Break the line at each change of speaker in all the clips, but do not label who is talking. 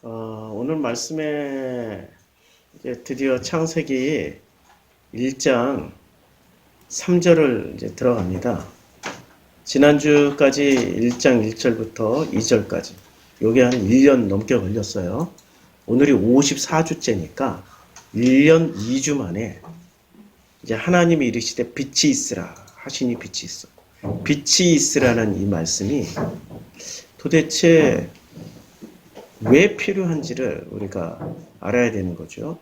오늘 말씀에 이제 드디어 창세기 1장 3절을 이제 들어갑니다. 지난주까지 1장 1절부터 2절까지 요게 한 1년 넘게 걸렸어요. 오늘이 54주째니까 1년 2주 만에 이제 하나님이 이르시되 빛이 있으라 하시니 빛이 있어. 빛이 있으라는 이 말씀이 도대체 왜 필요한지를 우리가 알아야 되는 거죠.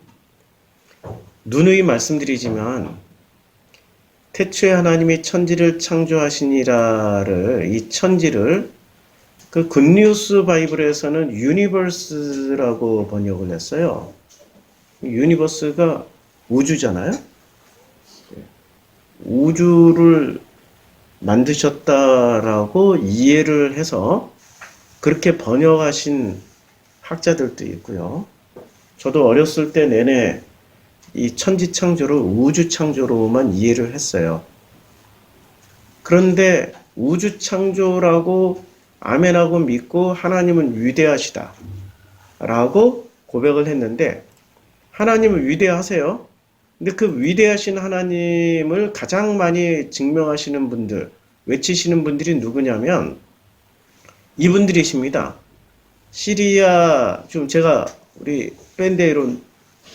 누누이 말씀드리지만 태초에 하나님이 천지를 창조하시니라를 이 천지를 그 굿뉴스 바이블에서는 유니버스라고 번역을 했어요. 유니버스가 우주잖아요. 우주를 만드셨다라고 이해를 해서 그렇게 번역하신 학자들도 있고요. 저도 어렸을 때 내내 이 천지 창조를 우주 창조로만 이해를 했어요. 그런데 우주 창조라고 아멘하고 믿고 하나님은 위대하시다 라고 고백을 했는데 하나님은 위대하세요. 근데 그 위대하신 하나님을 가장 많이 증명하시는 분들, 외치시는 분들이 누구냐면 이분들이십니다. 시리아, 지금 제가 우리 밴드에 이런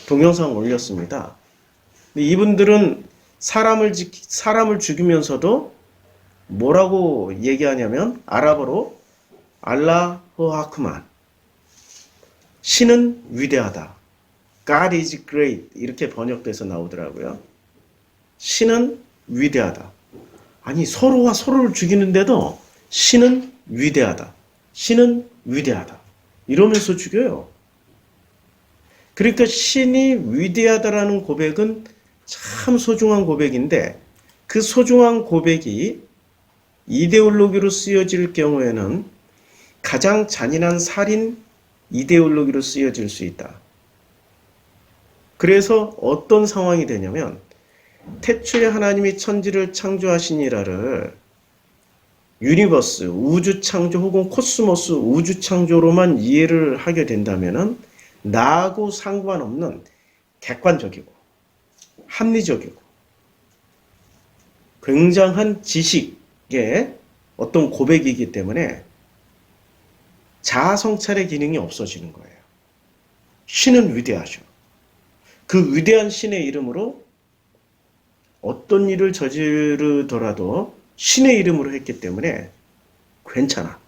동영상 올렸습니다. 근데 이분들은 사람을 죽이면서도 뭐라고 얘기하냐면 아랍어로 알라후 아크만, 신은 위대하다. God is great 이렇게 번역돼서 나오더라고요. 신은 위대하다. 아니 서로가 서로를 죽이는데도 신은 위대하다. 신은 위대하다. 이러면서 죽여요. 그러니까 신이 위대하다라는 고백은 참 소중한 고백인데 그 소중한 고백이 이데올로기로 쓰여질 경우에는 가장 잔인한 살인 이데올로기로 쓰여질 수 있다. 그래서 어떤 상황이 되냐면 태초에 하나님이 천지를 창조하시니라를 유니버스, 우주 창조 혹은 코스모스 우주 창조로만 이해를 하게 된다면은 나하고 상관없는 객관적이고 합리적이고 굉장한 지식의 어떤 고백이기 때문에 자아 성찰의 기능이 없어지는 거예요. 신은 위대하셔. 그 위대한 신의 이름으로 어떤 일을 저지르더라도 신의 이름으로 했기 때문에 괜찮아.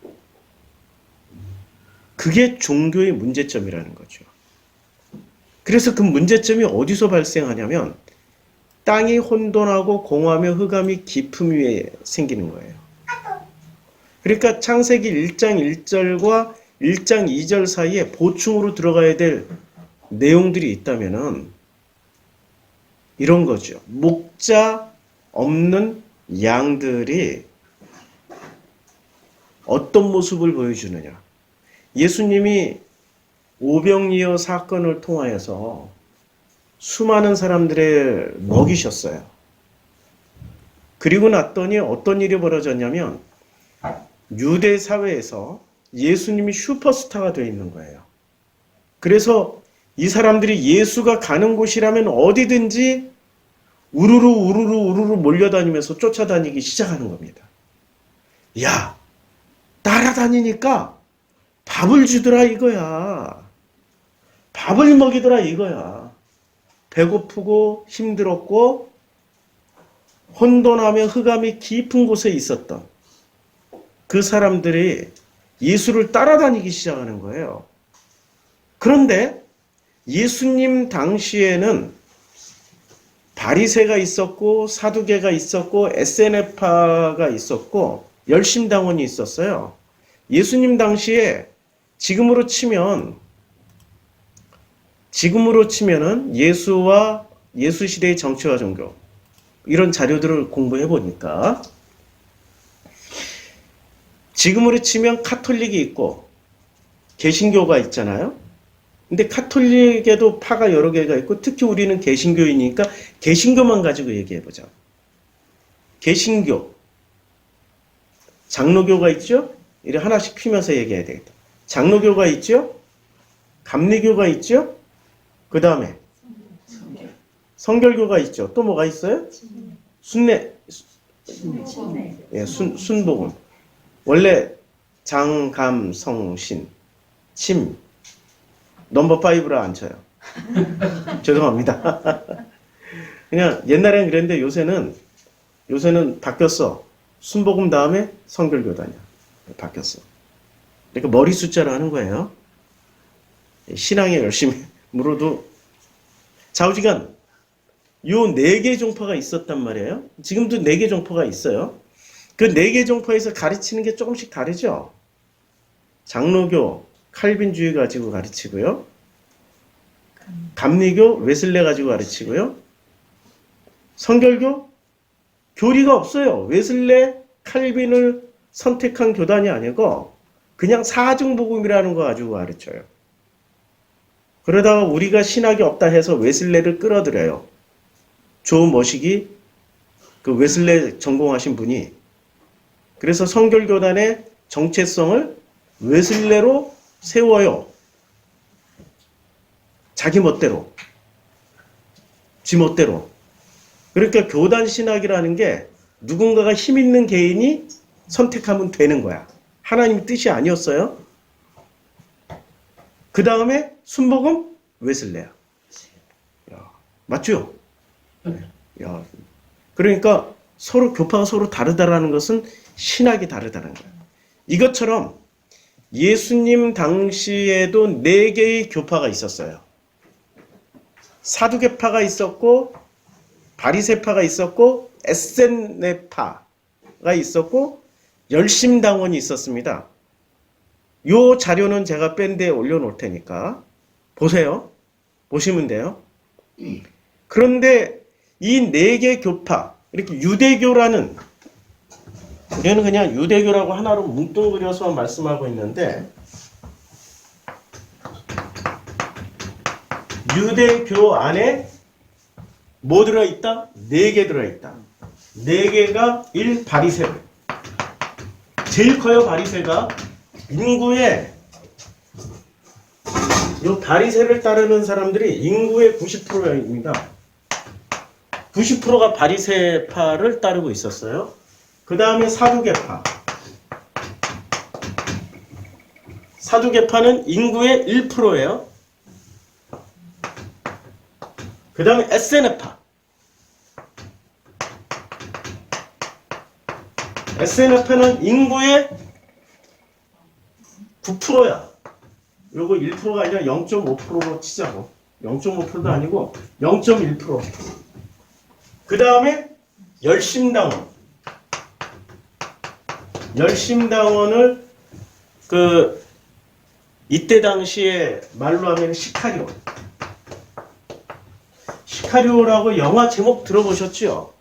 그게 종교의 문제점이라는 거죠. 그래서 그 문제점이 어디서 발생하냐면 땅이 혼돈하고 공허하며 흑암이 깊음 위에 생기는 거예요. 그러니까 창세기 1장 1절과 1장 2절 사이에 보충으로 들어가야 될 내용들이 있다면은 이런 거죠. 목자 없는 양들이 어떤 모습을 보여주느냐. 예수님이 오병이어 사건을 통하여서 수많은 사람들을 먹이셨어요. 그리고 났더니 어떤 일이 벌어졌냐면 유대 사회에서 예수님이 슈퍼스타가 되어 있는 거예요. 그래서 이 사람들이 예수가 가는 곳이라면 어디든지 우르르 몰려다니면서 쫓아다니기 시작하는 겁니다. 야, 따라다니니까 밥을 주더라 이거야. 밥을 먹이더라 이거야. 배고프고 힘들었고 혼돈하며 흑암이 깊은 곳에 있었던 그 사람들이 예수를 따라다니기 시작하는 거예요. 그런데 예수님 당시에는 바리새가 있었고 사두개가 있었고 SNF파가 있었고 열심당원이 있었어요. 예수님 당시에 지금으로 치면은 예수와 예수 시대의 정치와 종교 이런 자료들을 공부해 보니까 지금으로 치면 카톨릭이 있고 개신교가 있잖아요. 근데 카톨릭에도 파가 여러 개가 있고 특히 우리는 개신교이니까 개신교만 가지고 얘기해 보자. 개신교, 장로교가 있죠? 이래 하나씩 피면서 얘기해야 되겠다. 장로교가 있죠? 감리교가 있죠? 그 다음에 성결교가 있죠. 또 뭐가 있어요? 순례, 예, 순복음. 원래 장, 감, 성, 신, 침, 넘버 5라 안 쳐요. 죄송합니다. 그냥 옛날엔 그랬는데 요새는 바뀌었어. 순복음 다음에 성결교단이야. 바뀌었어. 그러니까 머리 숫자로 하는 거예요. 신앙에 열심히 물어도 좌우지간 요 4개 종파가 있었단 말이에요. 지금도 4개 종파가 있어요. 그 4개 종파에서 가르치는 게 조금씩 다르죠. 장로교, 칼빈주의 가지고 가르치고요. 감리교, 웨슬레 가지고 가르치고요. 성결교, 교리가 없어요. 웨슬레, 칼빈을 선택한 교단이 아니고 그냥 사중복음이라는 거 가지고 가르쳐요. 그러다가 우리가 신학이 없다 해서 웨슬레를 끌어들여요. 조 머식이 그 웨슬레 전공하신 분이 그래서 성결교단의 정체성을 웨슬레로 세워요. 자기 멋대로. 지 멋대로. 그러니까 교단 신학이라는 게 누군가가 힘 있는 개인이 선택하면 되는 거야. 하나님 뜻이 아니었어요. 그 다음에 순복음 웨슬레야. 야, 맞죠? 야, 그러니까 서로 교파가 서로 다르다라는 것은 신학이 다르다는 거야. 이것처럼 예수님 당시에도 4개의 교파가 있었어요. 사두개파가 있었고 바리새파가 있었고 에세네파가 있었고 열심당원이 있었습니다. 요 자료는 제가 뺀 데에 올려놓을 테니까 보세요. 보시면 돼요. 그런데 이 4개 교파, 이렇게 유대교라는, 우리는 그냥 유대교라고 하나로 뭉뚱그려서 말씀하고 있는데 유대교 안에 뭐 들어있다? 4개 들어있다. 4개가 1. 바리새. 제일 커요, 바리새가. 인구의 이 바리새를 따르는 사람들이 인구의 90%입니다. 90%가 바리새파를 따르고 있었어요. 그 다음에 사두개파. 사두개파는 인구의 1%예요. 그 다음에 에세네파. 에세네파는 인구의 9%야. 요거 1%가 아니라 0.5%로 치자고. 0.5%도 아니고 0.1%. 그 다음에 열심당원. 열심당원을 이때 당시에 말로 하면 시카리오. 시카리오라고 영화 제목 들어보셨죠?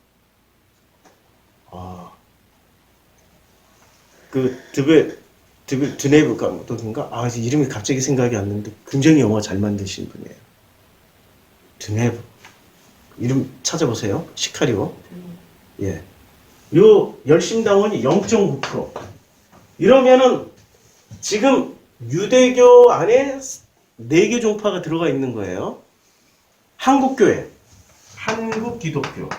드네브 감독인가? 이름이 갑자기 생각이 안 나는데 굉장히 영화 잘 만드신 분이에요. 드네브. 이름 찾아보세요. 시카리오. 예. 요 열심당원이 0.9%. 이러면은 지금 유대교 안에 4개 종파가 들어가 있는 거예요. 한국교회, 한국기독교.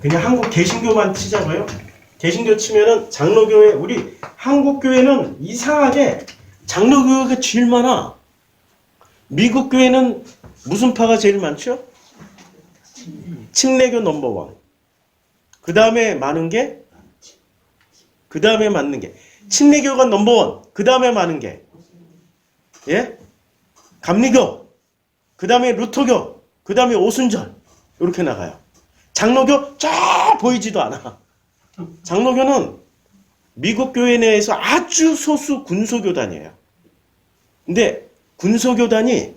그냥 한국 개신교만 치자고요. 개신교 치면은 장로교회, 우리 한국교회는 이상하게 장로교회가 제일 많아. 미국 교회는 무슨 파가 제일 많죠? 침례교 넘버원. 그 다음에 많은 게? 그 다음에 많은 게. 침례교가 넘버원. 그 다음에 많은 게. 예? 감리교. 그 다음에 루터교. 그 다음에 오순절. 이렇게 나가요. 장로교 저 보이지도 않아. 장로교는 미국 교회 내에서 아주 소수 군소교단이에요. 근데 군소교단이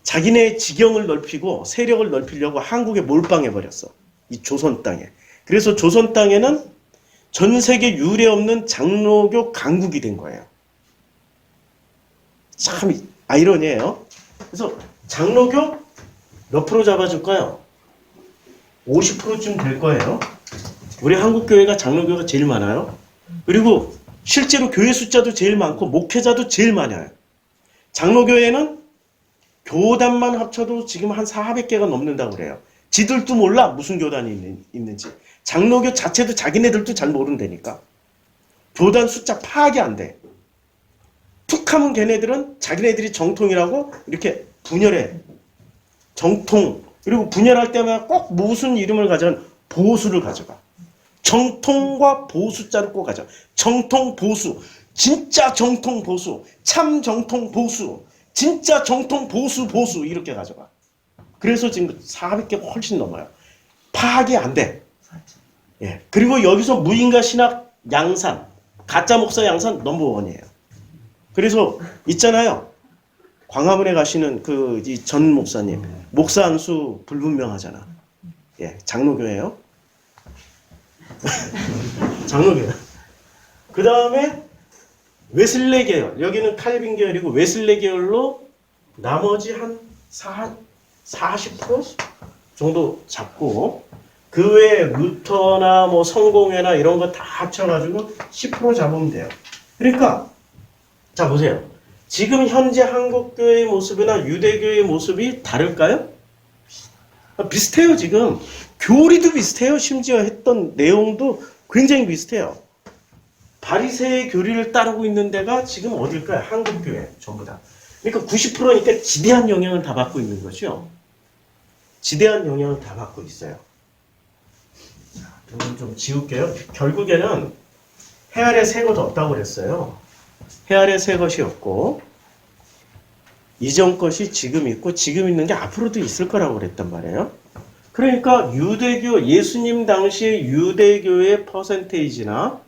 자기네 지경을 넓히고 세력을 넓히려고 한국에 몰빵해버렸어. 이 조선 땅에. 그래서 조선 땅에는 전 세계 유례 없는 장로교 강국이 된 거예요. 참 아이러니해요. 그래서 장로교 몇 프로 잡아줄까요? 50%쯤 될 거예요. 우리 한국교회가 장로교가 제일 많아요. 그리고 실제로 교회 숫자도 제일 많고 목회자도 제일 많아요. 장로교회는 교단만 합쳐도 지금 한 400개가 넘는다고 그래요. 지들도 몰라 무슨 교단이 있는지. 장로교 자체도 자기네들도 잘 모른다니까. 교단 숫자 파악이 안 돼. 툭 하면 걔네들은 자기네들이 정통이라고 이렇게 분열해. 정통. 그리고 분열할 때마다 꼭 무슨 이름을 가져간 보수를 가져가. 정통과 보수자를 꼭 가져. 정통 보수. 진짜 정통 보수. 참 정통 보수. 진짜 정통 보수 이렇게 가져가. 그래서 지금 400개 훨씬 넘어요. 파악이 안 돼. 예. 그리고 여기서 무인가 신학 양산, 가짜 목사 양산 넘버원이에요. 그래서 있잖아요. 광화문에 가시는 그 전 목사님, 목사 안수 불분명하잖아. 예, 장로교예요. 장로교예요. 그 다음에 웨슬레 계열, 여기는 칼빈 계열이고 웨슬레 계열로 나머지 한 40% 정도 잡고 그 외에 루터나 뭐 성공회나 이런 거 다 합쳐가지고 10% 잡으면 돼요. 그러니까 자 보세요. 지금 현재 한국교회의 모습이나 유대교회의 모습이 다를까요? 비슷해요. 지금 교리도 비슷해요. 심지어 했던 내용도 굉장히 비슷해요. 바리새의 교리를 따르고 있는 데가 지금 어딜까요? 한국교회 전부 다. 그러니까 90%니까 지대한 영향을 다 받고 있는 거죠. 지대한 영향을 다 받고 있어요. 이건 좀 지울게요. 결국에는 해 아래 새 것 없다고 그랬어요. 해 아래 새 것이 없고 이전 것이 지금 있고 지금 있는 게 앞으로도 있을 거라고 그랬단 말이에요. 그러니까 유대교, 예수님 당시의 유대교의 퍼센테이지나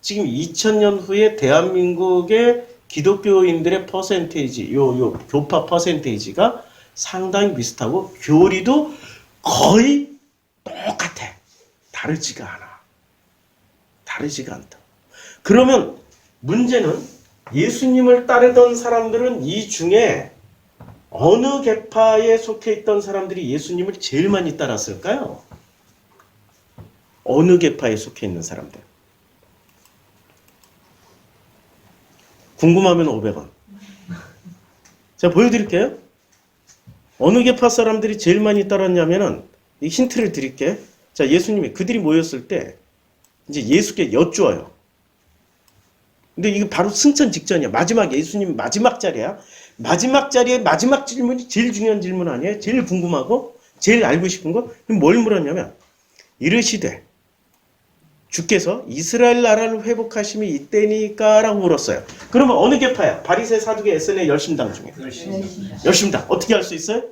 지금 2000년 후에 대한민국의 기독교인들의 퍼센테이지, 요 교파 퍼센테이지가 상당히 비슷하고 교리도 거의 똑같아. 다르지가 않아. 다르지가 않다. 그러면 문제는 예수님을 따르던 사람들은 이 중에 어느 계파에 속해 있던 사람들이 예수님을 제일 많이 따랐을까요? 어느 계파에 속해 있는 사람들? 궁금하면 500원. 제가 보여드릴게요. 어느 계파 사람들이 제일 많이 따랐냐면은 이 힌트를 드릴게. 자, 예수님이 그들이 모였을 때 이제 예수께 여쭈어요. 근데 이게 바로 승천 직전이야. 마지막 예수님 마지막 자리야. 마지막 자리에 마지막 질문이 제일 중요한 질문 아니에요? 제일 궁금하고 제일 알고 싶은 거? 그럼 뭘 물었냐면 이르시되 주께서 이스라엘 나라를 회복하심이 이때니까 라고 물었어요. 그러면 어느 계파야? 바리새, 사두개, 에세네, 열심당 중에. 열심당. 어떻게 알 수 있어요?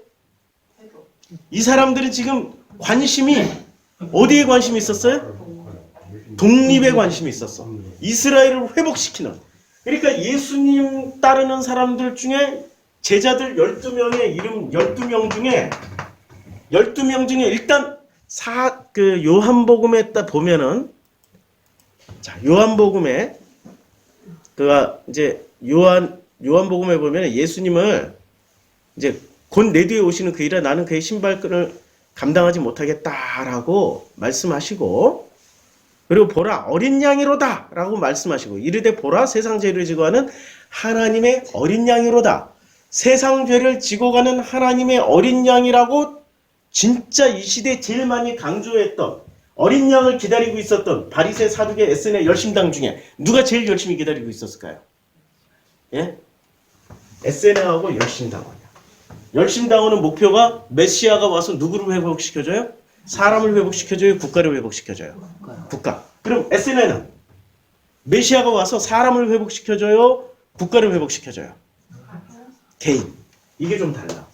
이 사람들은 지금 관심이 어디에 관심이 있었어요? 독립에 관심이 있었어. 이스라엘을 회복시키는. 그러니까 예수님 따르는 사람들 중에 제자들 12명의 이름 12명 중에 일단 요한복음에 딱 보면은 자, 요한복음에 이제 요한복음에 보면 예수님을 이제 곧 내 뒤에 오시는 그이라 나는 그의 신발끈을 감당하지 못하겠다라고 말씀하시고 그리고 보라 어린 양이로다 라고 말씀하시고 이르되 보라 세상 죄를 지고 가는 하나님의 어린 양이로다. 세상 죄를 지고 가는 하나님의 어린 양이라고 진짜 이 시대에 제일 많이 강조했던 어린 양을 기다리고 있었던 바리새, 사두개, 에세네, 열심당 중에 누가 제일 열심히 기다리고 있었을까요? 예? 에세네하고 열심당원이야. 열심당원은 목표가 메시아가 와서 누구를 회복시켜줘요? 사람을 회복시켜줘요? 국가를 회복시켜줘요? 국가. 그럼 에세네는 메시아가 와서 사람을 회복시켜줘요? 국가를 회복시켜줘요? 개인. 이게 좀 달라.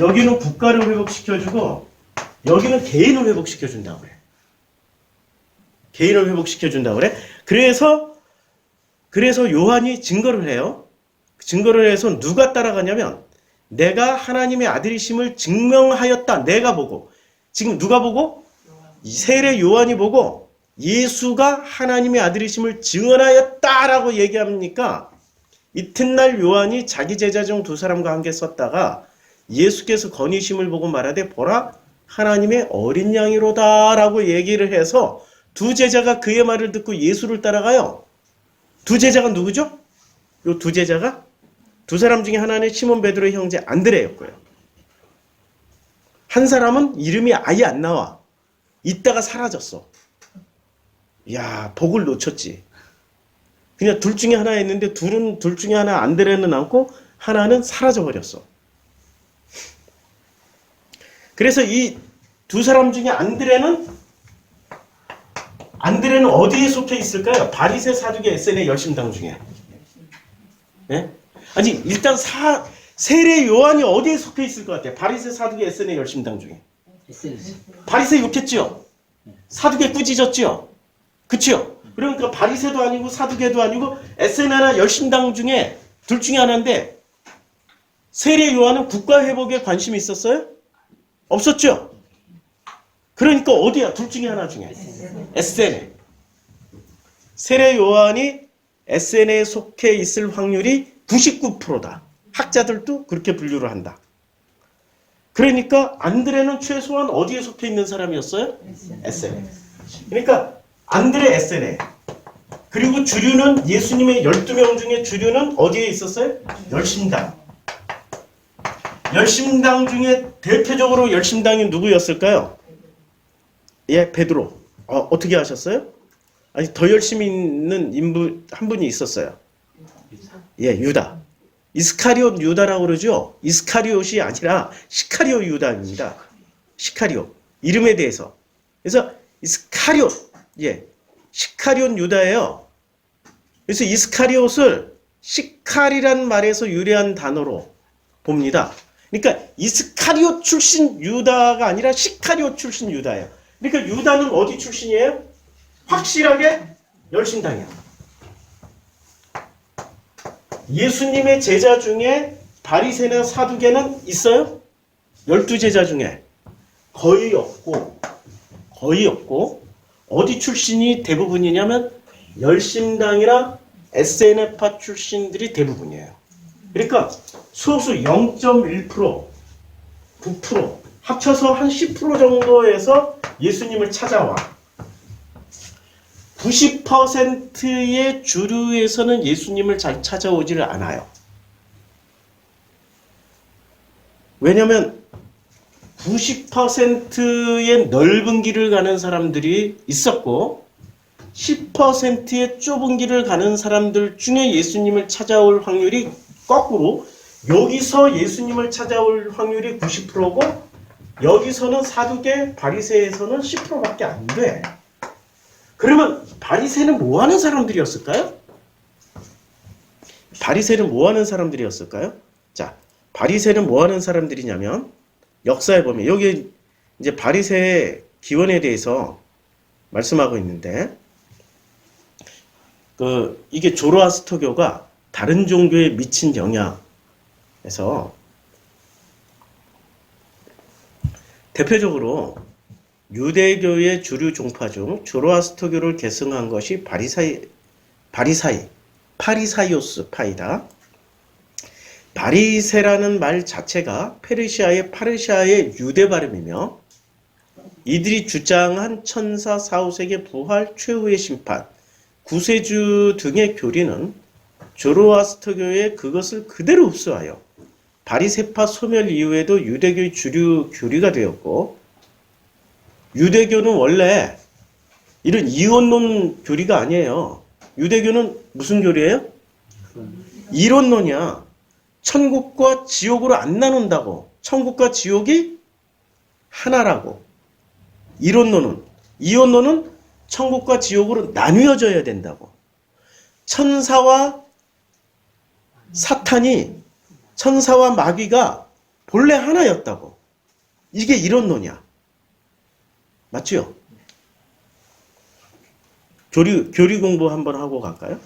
여기는 국가를 회복시켜주고 여기는 개인을 회복시켜준다고 그래. 개인을 회복시켜준다고 그래. 그래서 요한이 증거를 해요. 증거를 해서 누가 따라가냐면 내가 하나님의 아들이심을 증명하였다. 내가 보고. 지금 누가 보고? 세례 요한이 보고 예수가 하나님의 아들이심을 증언하였다라고 얘기합니까? 이튿날 요한이 자기 제자 중 두 사람과 함께 썼다가 예수께서 건의심을 보고 말하되 보라 하나님의 어린 양이로다 라고 얘기를 해서 두 제자가 그의 말을 듣고 예수를 따라가요. 두 제자가 누구죠? 요 두 제자가 두 사람 중에 하나는 시몬 베드로의 형제 안드레였고요. 한 사람은 이름이 아예 안 나와. 있다가 사라졌어. 야, 복을 놓쳤지. 그냥 둘 중에 하나였는데 둘 중에 하나 안드레는 남고 하나는 사라져 버렸어. 그래서 이 두 사람 중에 안드레는 어디에 속해 있을까요? 바리새, 사두개, 에세네 열심당 중에. 네? 아니 일단 세례 요한이 어디에 속해 있을 것 같아요? 바리새, 사두개, 에세네 열심당 중에. 바리새 욕했지요. 사두개 꾸짖었지요. 그치요? 그러니까 바리새도 아니고 사두개도 아니고 에세네나 열심당 중에 둘 중에 하나인데 세례 요한은 국가 회복에 관심이 있었어요? 없었죠? 그러니까 어디야? 둘 중에 하나 중에. 에세네. 세례 요한이 에세네에 속해 있을 확률이 99%다. 학자들도 그렇게 분류를 한다. 그러니까 안드레는 최소한 어디에 속해 있는 사람이었어요? 에세네. 그러니까 안드레, 에세네. 그리고 주류는 예수님의 12명 중에 주류는 어디에 있었어요? 열심당. 열심당 중에 대표적으로 열심당이 누구였을까요? 예, 베드로. 어떻게 하셨어요? 아니, 더 열심히 있는 인물 한 분이 있었어요. 예, 유다. 이스카리옷 유다라고 그러죠? 이스카리옷이 아니라 시카리오 유다입니다. 시카리오. 이름에 대해서. 그래서 이스카리옷. 예. 시카리온 유다예요. 그래서 이스카리옷을 시칼이란 말에서 유래한 단어로 봅니다. 그러니까 이스카리옷 출신 유다가 아니라 시카리옷 출신 유다예요. 그러니까 유다는 어디 출신이에요? 확실하게 열심당이야. 예수님의 제자 중에 바리새나 사두개는 있어요? 12제자 중에 거의 없고 어디 출신이 대부분이냐면 열심당이나 SNF파 출신들이 대부분이에요. 그러니까 소수 0.1%, 9%, 합쳐서 한 10% 정도에서 예수님을 찾아와. 90%의 주류에서는 예수님을 잘 찾아오지를 않아요. 왜냐하면 90%의 넓은 길을 가는 사람들이 있었고 10%의 좁은 길을 가는 사람들 중에 예수님을 찾아올 확률이 거꾸로 여기서 예수님을 찾아올 확률이 90%고 여기서는 사두개, 바리새에서는 10%밖에 안 돼. 그러면 바리새는 뭐 하는 사람들이었을까요? 바리새는 뭐 하는 사람들이었을까요? 자, 바리새는 뭐 하는 사람들이냐면 역사에 보면 여기 이제 바리새의 기원에 대해서 말씀하고 있는데 이게 조로아스터교가 다른 종교에 미친 영향에서 대표적으로 유대교의 주류 종파 중 조로아스터교를 계승한 것이 파리사이오스 파이다. 바리새라는 말 자체가 페르시아의 유대 발음이며 이들이 주장한 천사 4, 5세계 부활 최후의 심판, 구세주 등의 교리는 조로아스터교에 그것을 그대로 흡수하여 바리새파 소멸 이후에도 유대교의 주류 교리가 되었고 유대교는 원래 이런 이원론 교리가 아니에요. 유대교는 무슨 교리예요? 이론론이야. 천국과 지옥으로 안 나눈다고. 천국과 지옥이 하나라고. 이원론은 천국과 지옥으로 나뉘어져야 된다고. 천사와 마귀가 본래 하나였다고. 이게 이론론이야. 맞죠? 교리 공부 한번 하고 갈까요?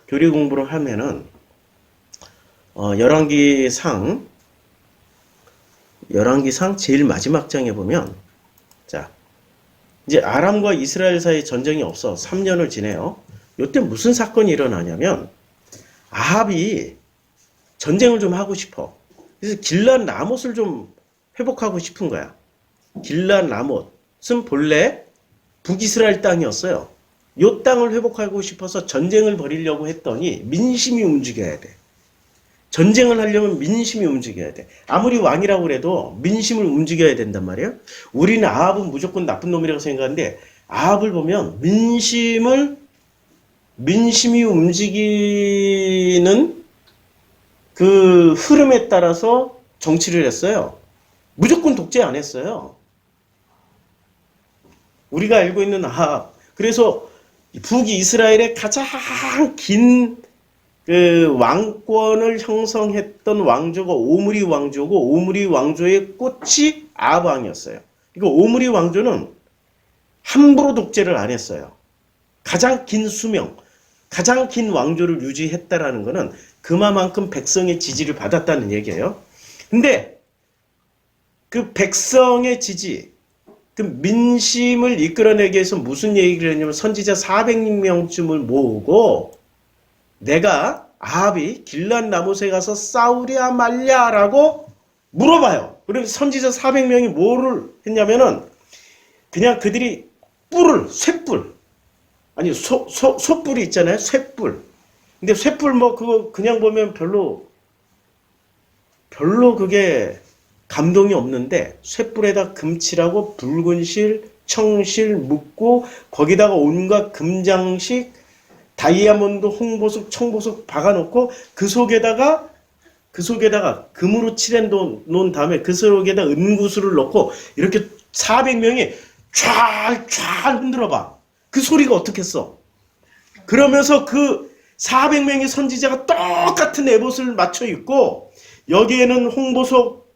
교리 공부를 하면은 열왕기상 제일 마지막 장에 보면 자 이제 아람과 이스라엘 사이 전쟁이 없어 3년을 지내요. 이때 무슨 사건이 일어나냐면 아합이 전쟁을 좀 하고 싶어. 그래서 길랏 라못을 좀 회복하고 싶은 거야. 길랏 라못은 본래 북이스라엘 땅이었어요. 이 땅을 회복하고 싶어서 전쟁을 벌이려고 했더니 민심이 움직여야 돼. 전쟁을 하려면 민심이 움직여야 돼. 아무리 왕이라고 그래도 민심을 움직여야 된단 말이에요. 우리는 아합은 무조건 나쁜 놈이라고 생각하는데 아합을 보면 민심이 움직이는 그 흐름에 따라서 정치를 했어요. 무조건 독재 안 했어요. 우리가 알고 있는 아합. 그래서 북이스라엘의 가장 긴 그 왕권을 형성했던 왕조가 오므리 왕조고 오므리 왕조의 꽃이 아합 왕이었어요. 그러니까 오므리 왕조는 함부로 독재를 안 했어요. 가장 긴 수명, 가장 긴 왕조를 유지했다라는 것은 그만큼 백성의 지지를 받았다는 얘기예요. 근데 그 백성의 지지, 그 민심을 이끌어내기 위해서 무슨 얘기를 했냐면 선지자 400명쯤을 모으고 내가 아합이 길앗 나못에 가서 싸우랴 말랴라고 물어봐요. 그리고 선지자 400명이 뭐를 했냐면은 그냥 그들이 쇠뿔 아니 소뿔이 있잖아요. 쇠뿔. 근데 쇠뿔 뭐 그거 그냥 보면 별로 그게 감동이 없는데 쇠뿔에다 금칠하고 붉은 실, 청실 묶고 거기다가 온갖 금장식 다이아몬드, 홍보석, 청보석 박아놓고 그 속에다가 금으로 칠해 놓은 다음에 그 속에다 은구슬을 넣고 이렇게 400명이 쫙 흔들어 봐. 그 소리가 어떻겠어? 그러면서 그 400명의 선지자가 똑같은 에봇을 맞춰 입고 여기에는 홍보석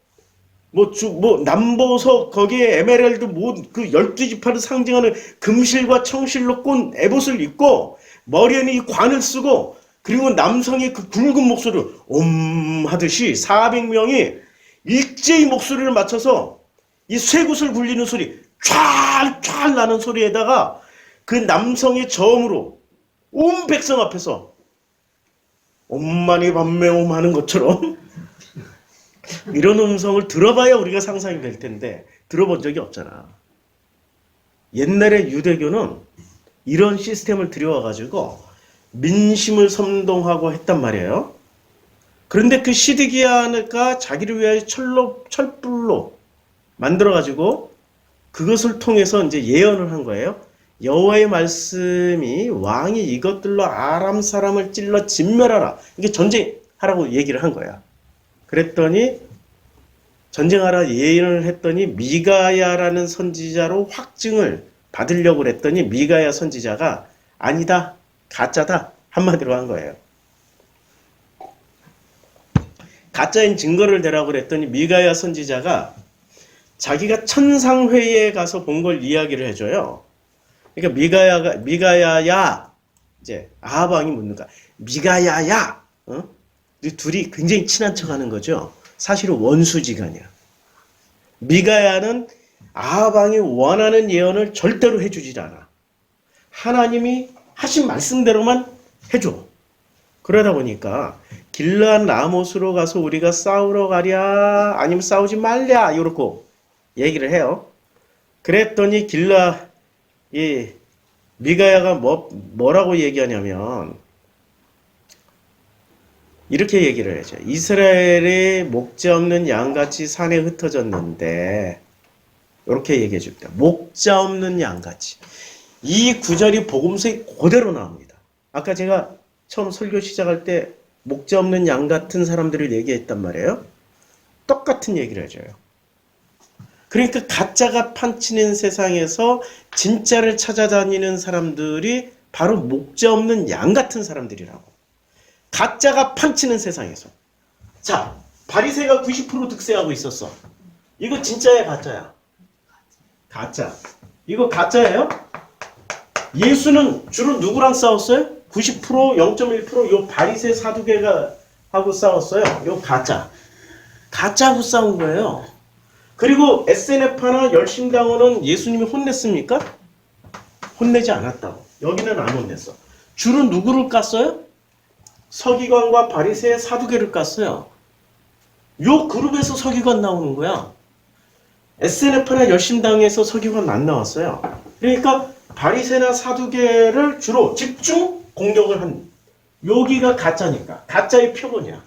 남보석 거기에 에메랄드 그 12지파를 상징하는 금실과 청실로 꼰 에봇을 입고 머리에는 이 관을 쓰고 그리고 남성의 그 굵은 목소리를 하듯이 400명이 일제히 목소리를 맞춰서 이 쇠굿을 굴리는 소리 촤 나는 소리에다가 그 남성의 저음으로 온 백성 앞에서 엄마니 밤매옴 하는 것처럼 이런 음성을 들어봐야 우리가 상상이 될 텐데 들어본 적이 없잖아. 옛날에 유대교는 이런 시스템을 들여와가지고 민심을 선동하고 했단 말이에요. 그런데 그 시드기야가 자기를 위하여 철불로 만들어가지고 그것을 통해서 이제 예언을 한 거예요. 여호와의 말씀이 왕이 이것들로 아람 사람을 찔러 진멸하라. 이게 전쟁하라고 얘기를 한 거야. 그랬더니 전쟁하라 예언을 했더니 미가야라는 선지자로 확증을 받으려고 그랬더니 미가야 선지자가 아니다, 가짜다 한마디로 한 거예요. 가짜인 증거를 대라고 그랬더니 미가야 선지자가 자기가 천상회의에 가서 본 걸 이야기를 해줘요. 그러니까 미가야야 이제 아합 왕이 묻는 거야. 미가야야, 둘이 굉장히 친한 척하는 거죠. 사실은 원수지간이야. 미가야는 아합 왕이 원하는 예언을 절대로 해주질 않아. 하나님이 하신 말씀대로만 해줘. 그러다 보니까 길앗 라못으로 가서 우리가 싸우러 가랴 아니면 싸우지 말랴 이렇게 얘기를 해요. 그랬더니 이 미가야가 뭐라고 얘기하냐면 이렇게 얘기를 해줘. 이스라엘의 목자 없는 양같이 산에 흩어졌는데 이렇게 얘기해 줍니다. 목자 없는 양같이. 이 구절이 복음서에 그대로 나옵니다. 아까 제가 처음 설교 시작할 때 목자 없는 양 같은 사람들을 얘기했단 말이에요. 똑같은 얘기를 해줘요. 그러니까 가짜가 판치는 세상에서 진짜를 찾아다니는 사람들이 바로 목자 없는 양 같은 사람들이라고. 가짜가 판치는 세상에서. 자, 바리새가 90% 득세하고 있었어. 이거 진짜야, 가짜야? 가짜. 이거 가짜예요? 예수는 주로 누구랑 싸웠어요? 90%, 0.1% 요 바리새 사두개가 하고 싸웠어요. 요 가짜. 가짜하고 싸운 거예요. 그리고 SNF나 열심당원은 예수님이 혼냈습니까? 혼내지 않았다고. 여기는 안 혼냈어. 주로 누구를 깠어요? 서기관과 바리새 사두개를 깠어요. 요 그룹에서 서기관 나오는 거야. SNF나 열심당에서 서기관 안 나왔어요. 그러니까 바리새나 사두개를 주로 집중 공격을 한 여기가 가짜니까. 가짜의 표본이야.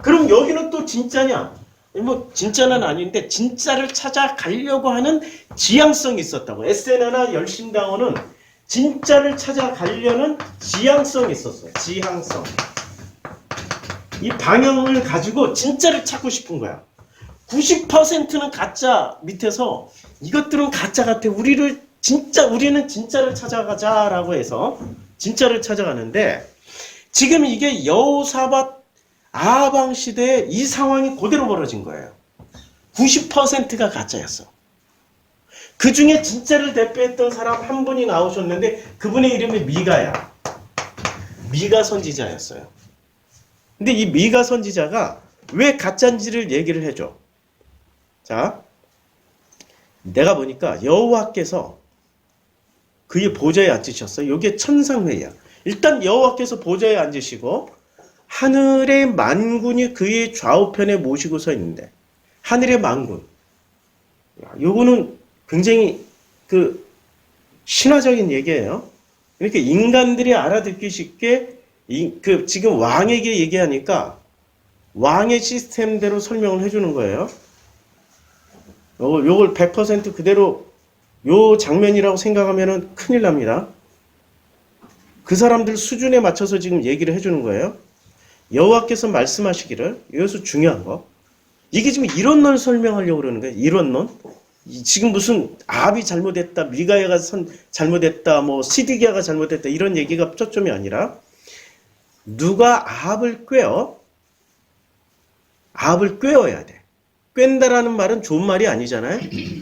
그럼 여기는 또 진짜냐? 뭐 진짜는 아닌데 진짜를 찾아가려고 하는 지향성이 있었다고. SNL나 열심당원은 진짜를 찾아가려는 지향성이 있었어요. 지향성. 이 방향을 가지고 진짜를 찾고 싶은 거야. 90%는 가짜 밑에서 이것들은 가짜 같아. 우리는 진짜를 찾아가자라고 해서 진짜를 찾아가는데 지금 이게 여호사밧 아방 시대에 이 상황이 그대로 벌어진 거예요. 90%가 가짜였어. 그 중에 진짜를 대표했던 사람 한 분이 나오셨는데 그분의 이름이 미가야. 미가 선지자였어요. 근데 이 미가 선지자가 왜 가짜인지를 얘기를 해줘. 자, 내가 보니까 여호와께서 그의 보좌에 앉으셨어요. 이게 천상회의야. 일단 여호와께서 보좌에 앉으시고 하늘의 만군이 그의 좌우편에 모시고 서 있는데 하늘의 만군. 요거는 굉장히 그 신화적인 얘기예요. 그러니까 인간들이 알아듣기 쉽게 지금 왕에게 얘기하니까 왕의 시스템대로 설명을 해주는 거예요. 요걸 100% 그대로 요 장면이라고 생각하면은 큰일 납니다. 그 사람들 수준에 맞춰서 지금 얘기를 해주는 거예요. 여호와께서 말씀하시기를, 여기서 중요한 거. 이게 지금 이론론을 설명하려고 그러는 거예요. 이론론. 지금 무슨 아합이 잘못했다, 미가야가 잘못했다, 뭐 시드기야가 잘못했다 이런 얘기가 초점이 아니라 누가 아합을 꿰어야 돼. 꿰다라는 말은 좋은 말이 아니잖아요.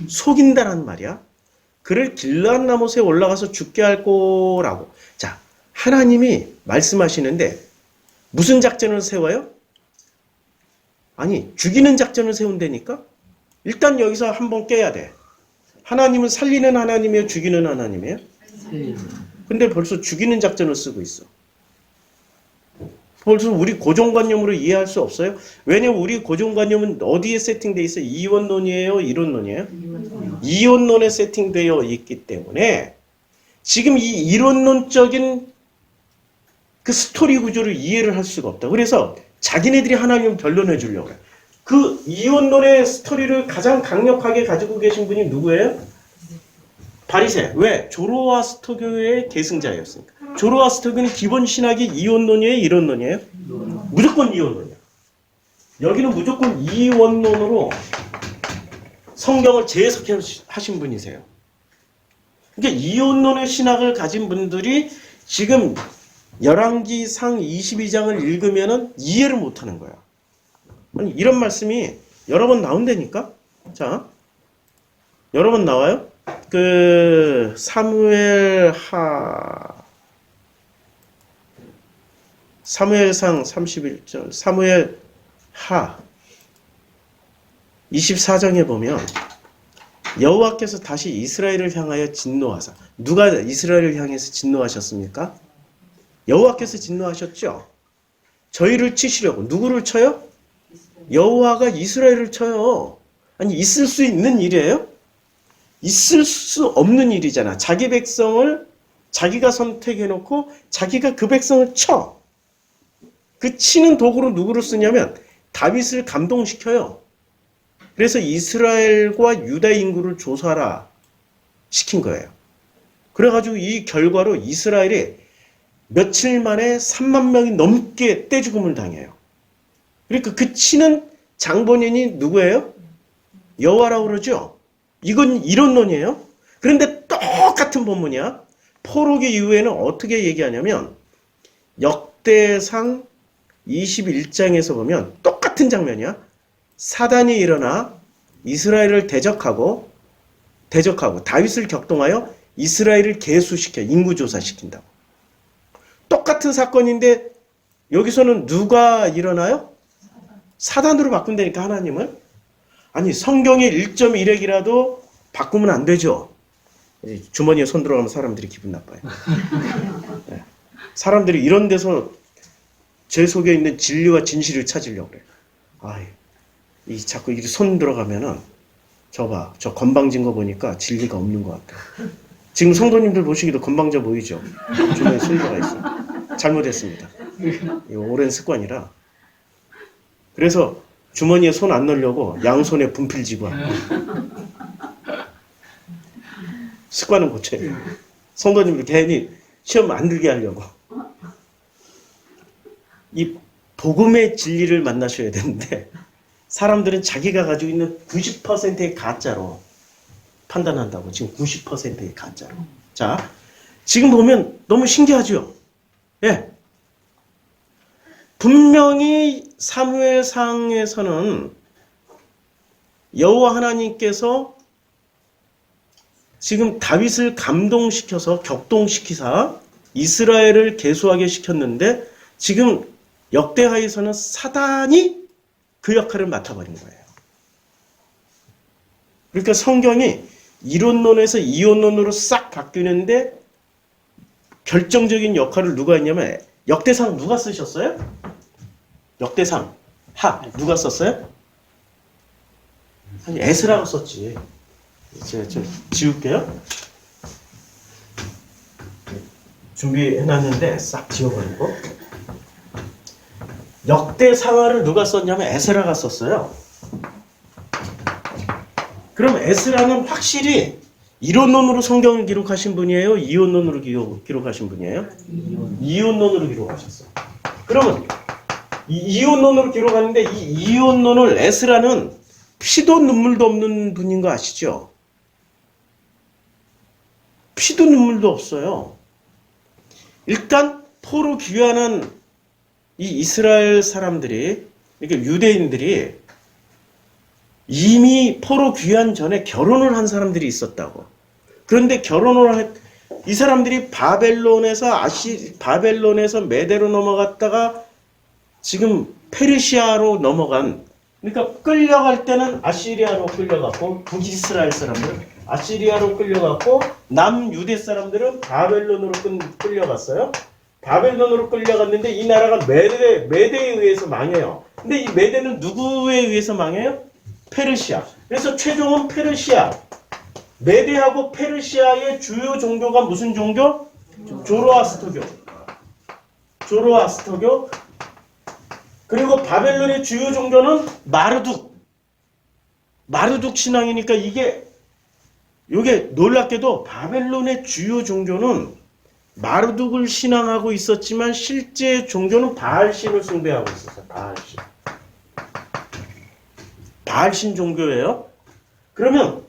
속인다라는 말이야. 그를 길르앗 나못에 올라가서 죽게 할 거라고. 자, 하나님이 말씀하시는데 무슨 작전을 세워요? 아니, 죽이는 작전을 세운다니까? 일단 여기서 한번 깨야 돼. 하나님은 살리는 하나님이에요? 죽이는 하나님이에요? 근데 벌써 죽이는 작전을 쓰고 있어. 벌써 우리 고정관념으로 이해할 수 없어요? 왜냐면 우리 고정관념은 어디에 세팅되어 있어요? 이원론이에요? 이론론이에요? 이원론에 세팅되어 있기 때문에 지금 이 이론론적인 그 스토리 구조를 이해를 할 수가 없다. 그래서 자기네들이 하나님을 변론해 주려고 해요. 그 이원론의 스토리를 가장 강력하게 가지고 계신 분이 누구예요? 바리새. 왜? 조로아스터교의 계승자였으니까. 조로아스터교는 기본 신학이 이원론이에요? 이론론이에요? 무조건 이원론이에요. 여기는 무조건 이원론으로 성경을 재해석하신 분이세요. 그러니까 이원론의 신학을 가진 분들이 지금 열왕기상 22장을 읽으면은 이해를 못하는 거야. 아니, 이런 말씀이 여러 번 나온다니까? 자, 여러 번 나와요? 사무엘상 31절, 사무엘 하 24장에 보면 여호와께서 다시 이스라엘을 향하여 진노하사. 누가 이스라엘을 향해서 진노하셨습니까? 여호와께서 진노하셨죠. 저희를 치시려고. 누구를 쳐요? 여호와가 이스라엘을 쳐요. 아니, 있을 수 있는 일이에요? 있을 수 없는 일이잖아. 자기 백성을 자기가 선택해놓고 자기가 그 백성을 쳐. 그 치는 도구로 누구를 쓰냐면 다윗을 감동시켜요. 그래서 이스라엘과 유다 인구를 조사하라 시킨 거예요. 그래가지고 이 결과로 이스라엘이 며칠 만에 3만 명이 넘게 떼죽음을 당해요. 그러니까 그 치는 장본인이 누구예요? 여호와라고 그러죠. 이건 이론론이에요. 그런데 똑같은 본문이야. 포로기 이후에는 어떻게 얘기하냐면 역대상 21장에서 보면 똑같은 장면이야. 사단이 일어나 이스라엘을 대적하고 다윗을 격동하여 이스라엘을 계수시켜 인구조사시킨다고. 똑같은 사건인데 여기서는 누가 일어나요? 사단으로 바꾼다니까 하나님을. 아니 성경의 1.1핵이라도 바꾸면 안 되죠. 주머니에 손 들어가면 사람들이 기분 나빠요. 네. 사람들이 이런 데서 제 속에 있는 진리와 진실을 찾으려고 그래요. 아이, 자꾸 이렇게 손 들어가면은 저 건방진 거 보니까 진리가 없는 것 같아요. 지금 성도님들 보시기도 건방져 보이죠? 주머니에 손 들어가 있어요. 잘못했습니다. 이거 오랜 습관이라. 그래서 주머니에 손 안 넣으려고 양손에 분필 쥐고 하고. 습관은 고쳐야 돼요. 성도님들 괜히 시험 안 들게 하려고. 이 복음의 진리를 만나셔야 되는데 사람들은 자기가 가지고 있는 90%의 가짜로 판단한다고. 지금 90%의 가짜로. 자, 지금 보면 너무 신기하죠? 예. 분명히 사무엘상에서는 여호와 하나님께서 지금 다윗을 감동시켜서 격동시키사 이스라엘을 계수하게 시켰는데 지금 역대하에서는 사단이 그 역할을 맡아버린 거예요. 그러니까 성경이 이론론에서 이론론으로 싹 바뀌는데 결정적인 역할을 누가 했냐면 역대상 누가 쓰셨어요? 역대상 누가 썼어요? 아니 에스라가 썼지. 제가 좀 지울게요. 준비해놨는데 싹 지워버리고. 역대상하를 누가 썼냐면 에스라가 썼어요. 그럼 에스라는 확실히 이론론으로 성경을 기록하신 분이에요? 이론론으로 기록하신 분이에요? 이론론으로 기록하셨어. 그러면 이론론으로 기록하는데 이 이론론을 에스라는 피도 눈물도 없는 분인 거 아시죠? 피도 눈물도 없어요. 일단 포로 귀환한 이 이스라엘 사람들이, 그러니까 유대인들이 이미 포로 귀환 전에 결혼을 한 사람들이 있었다고. 그런데 이 사람들이 바벨론에서 메대로 넘어갔다가 지금 페르시아로 넘어간, 그러니까 끌려갈 때는 아시리아로 끌려갔고 북이스라엘 사람들은 아시리아로 끌려갔고 남유대 사람들은 바벨론으로 끌려갔어요. 바벨론으로 끌려갔는데 이 나라가 메대에 의해서 망해요. 근데 이 메대는 누구에 의해서 망해요? 페르시아. 그래서 최종은 페르시아. 메대하고 페르시아의 주요 종교가 무슨 종교? 조로아스터교. 조로아스터교. 그리고 바벨론의 주요 종교는 마르둑. 마르둑 신앙이니까 이게 놀랍게도 바벨론의 주요 종교는 마르둑을 신앙하고 있었지만 실제 종교는 바알신을 숭배하고 있었어요. 바알신. 바알신 종교예요. 그러면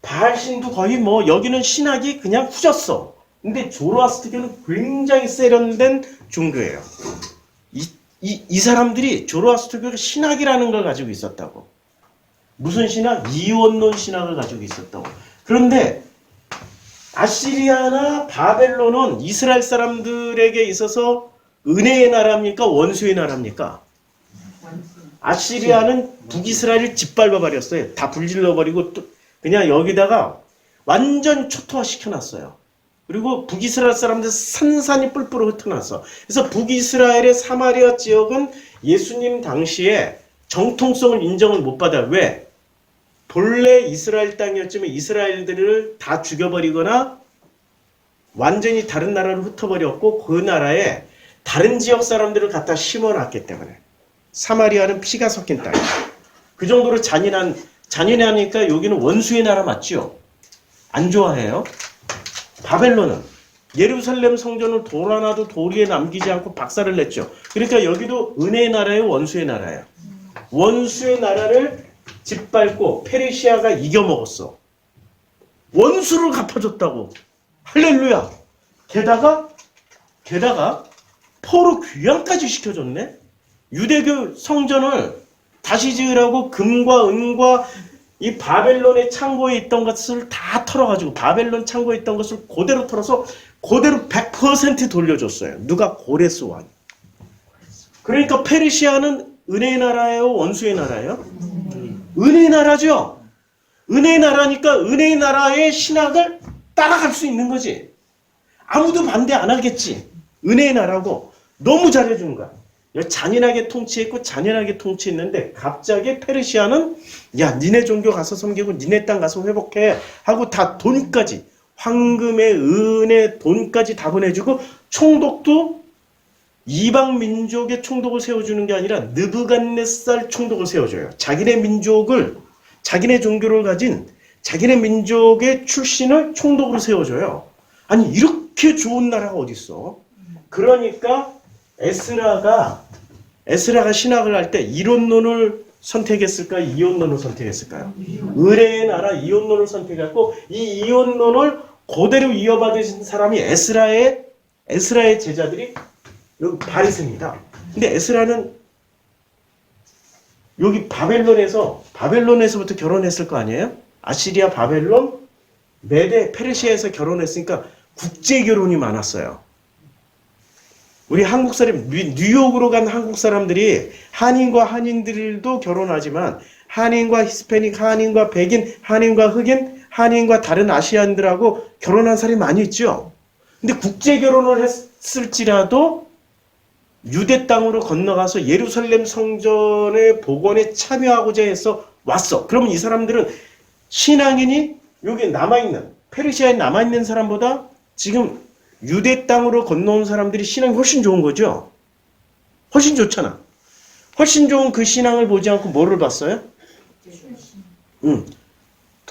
바알신도 거의 여기는 신학이 그냥 후졌어. 근데 조로아스터교는 굉장히 세련된 종교예요. 이 사람들이 조로아스터교가 신학이라는 걸 가지고 있었다고. 무슨 신학? 이원론 신학을 가지고 있었다고. 그런데 아시리아나 바벨론은 이스라엘 사람들에게 있어서 은혜의 나라입니까? 원수의 나라입니까? 아시리아는 북이스라엘을 짓밟아 버렸어요. 다 불질러버리고 그냥 여기다가 완전 초토화 시켜놨어요. 그리고 북이스라엘 사람들 산산이 뿔뿔 흩어놨어. 그래서 북이스라엘의 사마리아 지역은 예수님 당시에 정통성을 인정을 못 받아요. 왜? 본래 이스라엘 땅이었지만 이스라엘들을 다 죽여버리거나 완전히 다른 나라로 흩어버렸고 그 나라에 다른 지역 사람들을 갖다 심어놨기 때문에. 사마리아는 피가 섞인 땅이에요. 그 정도로 잔인하니까 여기는 원수의 나라 맞죠? 안 좋아해요. 바벨론은 예루살렘 성전을 돌 하나도 도리에 남기지 않고 박살을 냈죠. 그러니까 여기도 은혜의 나라예요, 원수의 나라예요. 원수의 나라를 짓밟고 페르시아가 이겨먹었어. 원수를 갚아줬다고. 할렐루야. 게다가 포로 귀환까지 시켜줬네. 유대교 성전을 다시 지으라고 금과 은과 이 바벨론의 창고에 있던 것을 다 털어가지고 바벨론 창고에 있던 것을 그대로 털어서 그대로 100% 돌려줬어요. 누가? 고레스 왕. 그러니까 페르시아는 은혜의 나라예요? 원수의 나라예요? 은혜의 나라죠. 은혜의 나라니까 은혜의 나라의 신학을 따라갈 수 있는 거지. 아무도 반대 안 하겠지. 은혜의 나라고 너무 잘해준 거야. 잔인하게 통치했고 잔인하게 통치했는데 갑자기 페르시아는 야 니네 종교 가서 섬기고 니네 땅 가서 회복해 하고 다 돈까지 황금의 은혜 돈까지 다 보내주고 총독도 이방 민족의 총독을 세워주는 게 아니라 느부갓네살 총독을 세워줘요. 자기네 민족을, 자기네 종교를 가진 자기네 민족의 출신을 총독으로 세워줘요. 아니 이렇게 좋은 나라가 어디 있어? 그러니까 에스라가 신학을 할 때 이론론을 선택했을까요? 이혼론을 선택했을까요? 의뢰의 나라 이혼론을 선택했고, 이 이혼론을 그대로 이어받으신 사람이 에스라의 제자들이 여기 바리새입니다. 근데 에스라는 여기 바벨론에서부터 결혼했을 거 아니에요? 아시리아, 바벨론, 메데, 페르시아에서 결혼했으니까 국제 결혼이 많았어요. 우리 한국 사람, 뉴욕으로 간 한국 사람들이 한인과 한인들도 결혼하지만 한인과 히스패닉, 한인과 백인, 한인과 흑인, 한인과 다른 아시안들하고 결혼한 사람이 많이 있죠. 근데 국제 결혼을 했을지라도 유대 땅으로 건너가서 예루살렘 성전의 복원에 참여하고자 해서 왔어. 그러면 이 사람들은 신앙인이 여기 남아있는, 페르시아에 남아있는 사람보다 지금 유대 땅으로 건너온 사람들이 신앙이 훨씬 좋은 거죠. 훨씬 좋잖아. 훨씬 좋은 그 신앙을 보지 않고 뭐를 봤어요?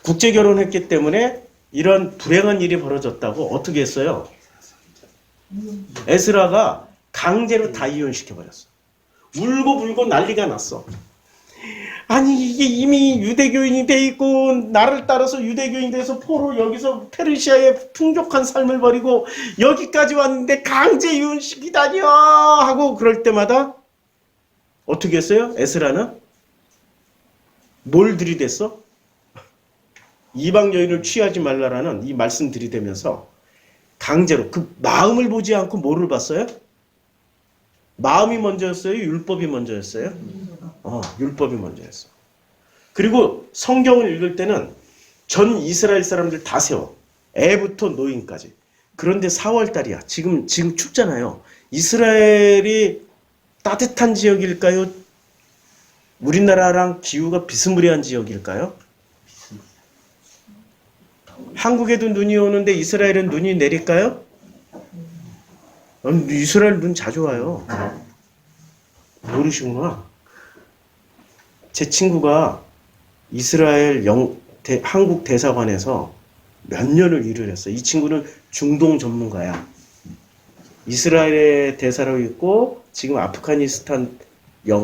국제 결혼했기 때문에 이런 불행한 일이 벌어졌다고 어떻게 했어요? 에스라가 강제로 다 이혼시켜버렸어. 울고 불고 난리가 났어. 아니 이게 이미 유대교인이 돼 있고 나를 따라서 유대교인이 돼서 포로 여기서 페르시아의 풍족한 삶을 버리고 여기까지 왔는데 강제 이혼시키다니요 하고 그럴 때마다 어떻게 했어요? 에스라는 뭘 들이댔어? 이방 여인을 취하지 말라라는 이 말씀 들이대면서 강제로 그 마음을 보지 않고 뭐를 봤어요? 마음이 먼저였어요? 율법이 먼저였어요? 율법이 먼저였어. 그리고 성경을 읽을 때는 전 이스라엘 사람들 다 세워. 애부터 노인까지. 그런데 4월달이야. 지금 춥잖아요. 이스라엘이 따뜻한 지역일까요? 우리나라랑 기후가 비스무리한 지역일까요? 한국에도 눈이 오는데 이스라엘은 눈이 내릴까요? 이스라엘 눈 자주 와요. 모르시구나. 제 친구가 이스라엘 한국 대사관에서 몇 년을 일을 했어. 이 친구는 중동 전문가야. 이스라엘의 대사로 있고 지금 아프가니스탄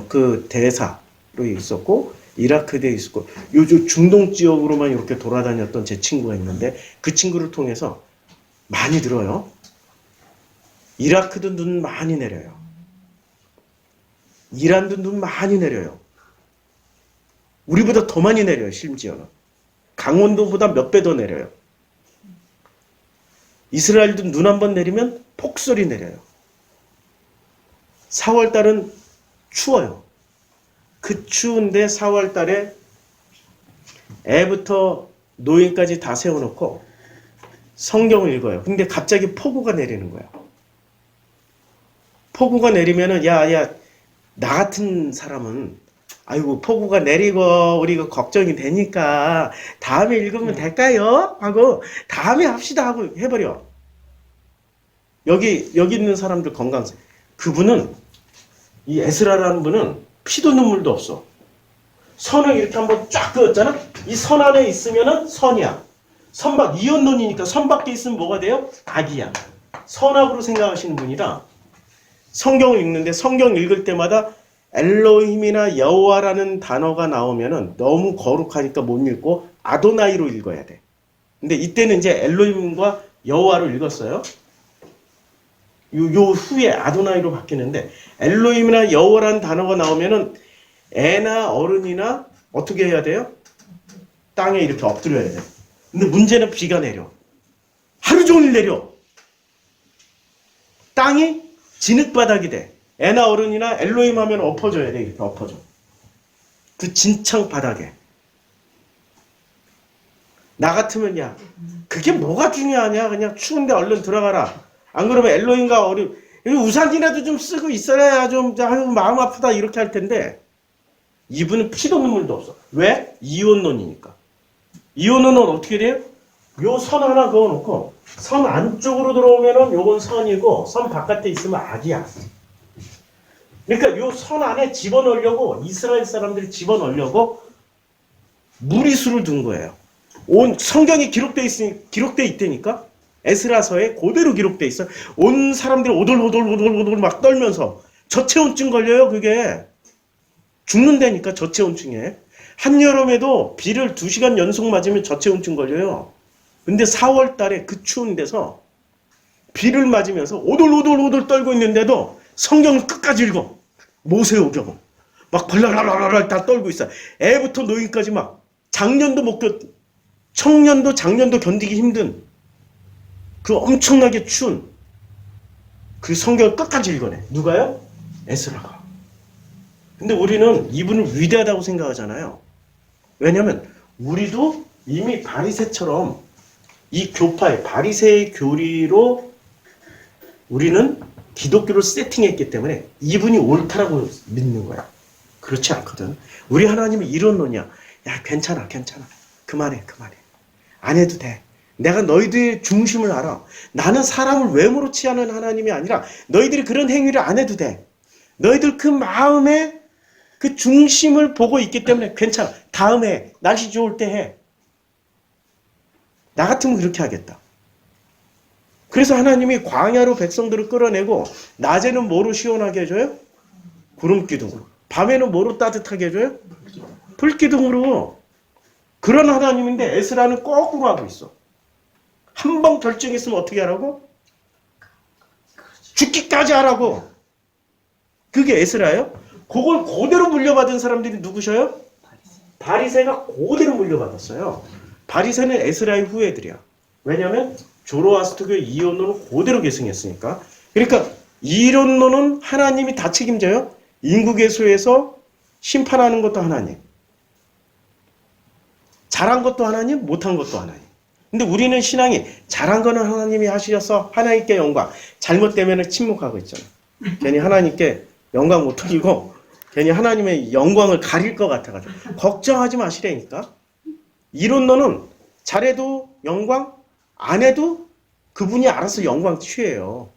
그 대사로 있었고 이라크에 있었고 요즘 중동 지역으로만 이렇게 돌아다녔던 제 친구가 있는데 그 친구를 통해서 많이 들어요. 이라크도 눈 많이 내려요. 이란도 눈 많이 내려요. 우리보다 더 많이 내려요. 심지어는. 강원도보다 몇 배 더 내려요. 이스라엘도 눈 한 번 내리면 폭설이 내려요. 4월달은 추워요. 그 추운데 4월달에 애부터 노인까지 다 세워놓고 성경을 읽어요. 근데 갑자기 폭우가 내리는 거야. 폭우가 내리면은 야 나 같은 사람은 아이고 폭우가 내리고 우리가 걱정이 되니까 다음에 읽으면 될까요? 하고 다음에 합시다 하고 해버려. 여기 있는 사람들 건강상 그분은 이 에스라라는 분은 피도 눈물도 없어. 선을 이렇게 한번 쫙 그었잖아. 이 선 안에 있으면은 선이야. 이언론이니까 선 밖에 있으면 뭐가 돼요? 악이야. 선악으로 생각하시는 분이라 성경을 읽는데 성경 읽을 때마다 엘로힘이나 여호와라는 단어가 나오면은 너무 거룩하니까 못 읽고 아도나이로 읽어야 돼. 근데 이때는 이제 엘로힘과 여호와로 읽었어요. 요 후에 아도나이로 바뀌는데 엘로힘이나 여호와라는 단어가 나오면은 애나 어른이나 어떻게 해야 돼요? 땅에 이렇게 엎드려야 돼. 근데 문제는 비가 내려. 하루 종일 내려. 땅이 진흙바닥이 돼. 애나 어른이나 엘로힘 하면 엎어져야 돼. 이렇게 엎어져. 그 진창 바닥에. 나 같으면 야 그게 뭐가 중요하냐. 그냥 추운데 얼른 들어가라. 안 그러면 엘로힘과 어린 우산이라도 좀 쓰고 있어야 좀 마음 아프다 이렇게 할 텐데 이분은 피도 눈물도 없어. 왜? 이혼론이니까. 이혼론은 어떻게 돼요? 요 선 하나 그어놓고 선 안쪽으로 들어오면은 요건 선이고 선 바깥에 있으면 악이야. 그러니까 요 선 안에 집어넣으려고 이스라엘 사람들이 집어넣으려고 무리수를 둔 거예요. 온 성경이 기록돼 있다니까. 에스라서에 그대로 기록돼 있어. 온 사람들이 오돌오돌 막 떨면서 저체온증 걸려요. 그게 죽는다니까. 저체온증에 한여름에도 비를 2시간 연속 맞으면 저체온증 걸려요. 근데 4월 달에 그 추운 데서 비를 맞으면서 오돌오돌 떨고 있는데도 성경을 끝까지 읽어. 모세오경 막 발랄랄랄랄 다 떨고 있어. 애부터 노인까지 막 청년도 장년도 견디기 힘든 그 엄청나게 추운 그 성경을 끝까지 읽어내. 누가요? 에스라가. 근데 우리는 이분을 위대하다고 생각하잖아요. 왜냐하면 우리도 이미 바리새처럼 이 교파의 바리새의 교리로 우리는 기독교를 세팅했기 때문에 이분이 옳다라고 믿는 거야. 그렇지 않거든. 우리 하나님은 이론론이야. 야, 괜찮아. 그만해. 안 해도 돼. 내가 너희들의 중심을 알아. 나는 사람을 외모로 취하는 하나님이 아니라 너희들이 그런 행위를 안 해도 돼. 너희들 그 마음에 그 중심을 보고 있기 때문에 괜찮아. 다음에 날씨 좋을 때 해. 나 같으면 그렇게 하겠다. 그래서 하나님이 광야로 백성들을 끌어내고 낮에는 뭐로 시원하게 해줘요? 구름기둥으로. 밤에는 뭐로 따뜻하게 해줘요? 불기둥으로. 그런 하나님인데 에스라는 거꾸로 하고 있어. 한 번 결정했으면 어떻게 하라고? 죽기까지 하라고. 그게 에스라예요? 그걸 그대로 물려받은 사람들이 누구셔요? 바리새가 그대로 물려받았어요. 바리새는 에스라의 후예들이야. 왜냐하면 조로아스터교 이론론을 그대로 계승했으니까. 그러니까 이론론은 하나님이 다 책임져요. 인구계수에서 심판하는 것도 하나님. 잘한 것도 하나님, 못한 것도 하나님. 근데 우리는 신앙이 잘한 거는 하나님이 하셔서 하나님께 영광. 잘못되면 침묵하고 있잖아. 괜히 하나님께 영광 못 돌리고 괜히 하나님의 영광을 가릴 것 같아가지고. 걱정하지 마시라니까. 이론론은 잘해도 영광, 안 해도 그분이 알아서 영광 취해요.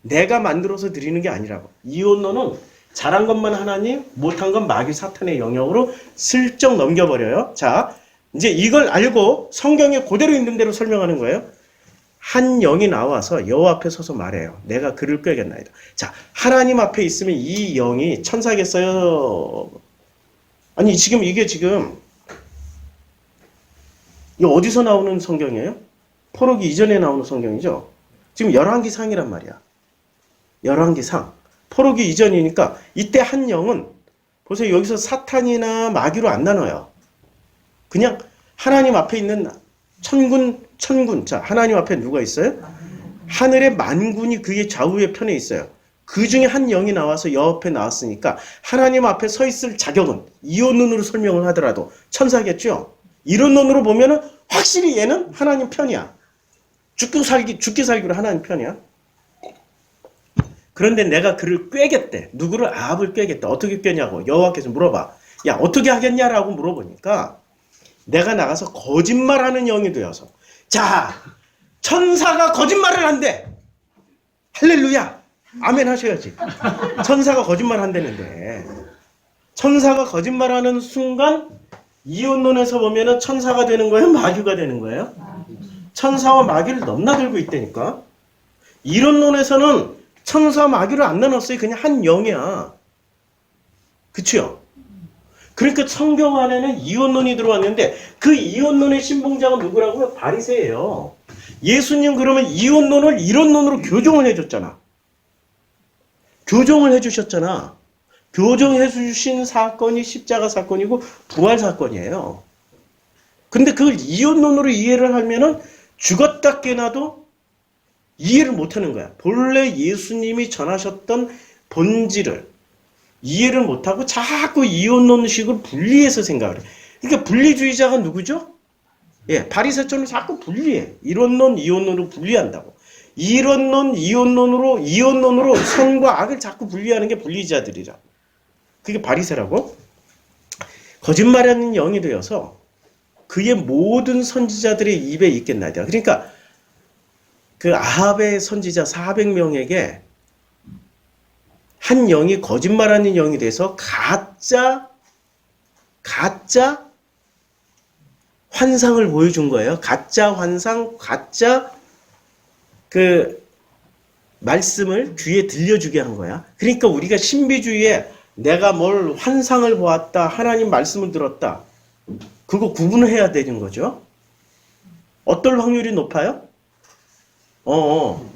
내가 만들어서 드리는 게 아니라고. 이론론은 잘한 것만 하나님, 못한 건 마귀 사탄의 영역으로 슬쩍 넘겨버려요. 자, 이제 이걸 알고 성경에 그대로 있는 대로 설명하는 거예요. 한 영이 나와서 여호와 앞에 서서 말해요. 내가 그를 꾀겠나이다. 자, 하나님 앞에 있으면 이 영이 천사겠어요? 아니, 이게 지금 이 어디서 나오는 성경이에요? 포로기 이전에 나오는 성경이죠. 지금 열왕기상이란 말이야. 열왕기상. 포로기 이전이니까 이때 한 영은 보세요. 여기서 사탄이나 마귀로 안 나눠요. 그냥 하나님 앞에 있는 천군. 자, 하나님 앞에 누가 있어요? 하늘의 만군이 그의 좌우의 편에 있어요. 그 중에 한 영이 나와서 여 앞에 나왔으니까 하나님 앞에 서 있을 자격은 이론론으로 설명을 하더라도 천사겠죠. 이론론으로 보면은 확실히 얘는 하나님 편이야. 죽기 살기로 하나님 편이야. 그런데 내가 그를 꾀겠대. 누구를? 아합을 꾀겠다. 어떻게 꾀냐고 여호와께서 물어봐. 야, 어떻게 하겠냐라고 물어보니까 내가 나가서 거짓말하는 영이 되어서. 자, 천사가 거짓말을 한대. 할렐루야. 아멘 하셔야지. 천사가 거짓말 한다는데. 천사가 거짓말하는 순간 이혼론에서 보면은 천사가 되는 거예요? 마귀가 되는 거예요? 천사와 마귀를 넘나들고 있다니까. 이론론에서는 천사 마귀를 안 나눴어요. 그냥 한 영이야. 그치요? 그러니까 성경 안에는 이혼론이 들어왔는데 그 이혼론의 신봉자가 누구라고요? 바리새예요. 예수님 그러면 이혼론을 이론론으로 교정을 해줬잖아. 교정을 해주셨잖아. 교정해 주신 사건이 십자가 사건이고 부활 사건이에요. 근데 그걸 이혼론으로 이해를 하면은 죽었다 깨나도 이해를 못하는 거야. 본래 예수님이 전하셨던 본질을 이해를 못하고 자꾸 이혼론식으로 분리해서 생각을 해. 그러니까 분리주의자가 누구죠? 예, 바리새처럼 자꾸 분리해. 이론론, 이혼론으로 분리한다고. 이혼론으로 선과 악을 자꾸 분리하는 게 분리자들이라. 그게 바리새라고. 거짓말하는 영이 되어서 그의 모든 선지자들의 입에 있겠나이다. 그러니까 그 아합의 선지자 400명에게 한 영이 거짓말하는 영이 돼서 가짜 환상을 보여준 거예요. 가짜 환상, 가짜 그 말씀을 귀에 들려주게 한 거야. 그러니까 우리가 신비주의에 내가 뭘 환상을 보았다, 하나님 말씀을 들었다, 그거 구분을 해야 되는 거죠. 어떨 확률이 높아요?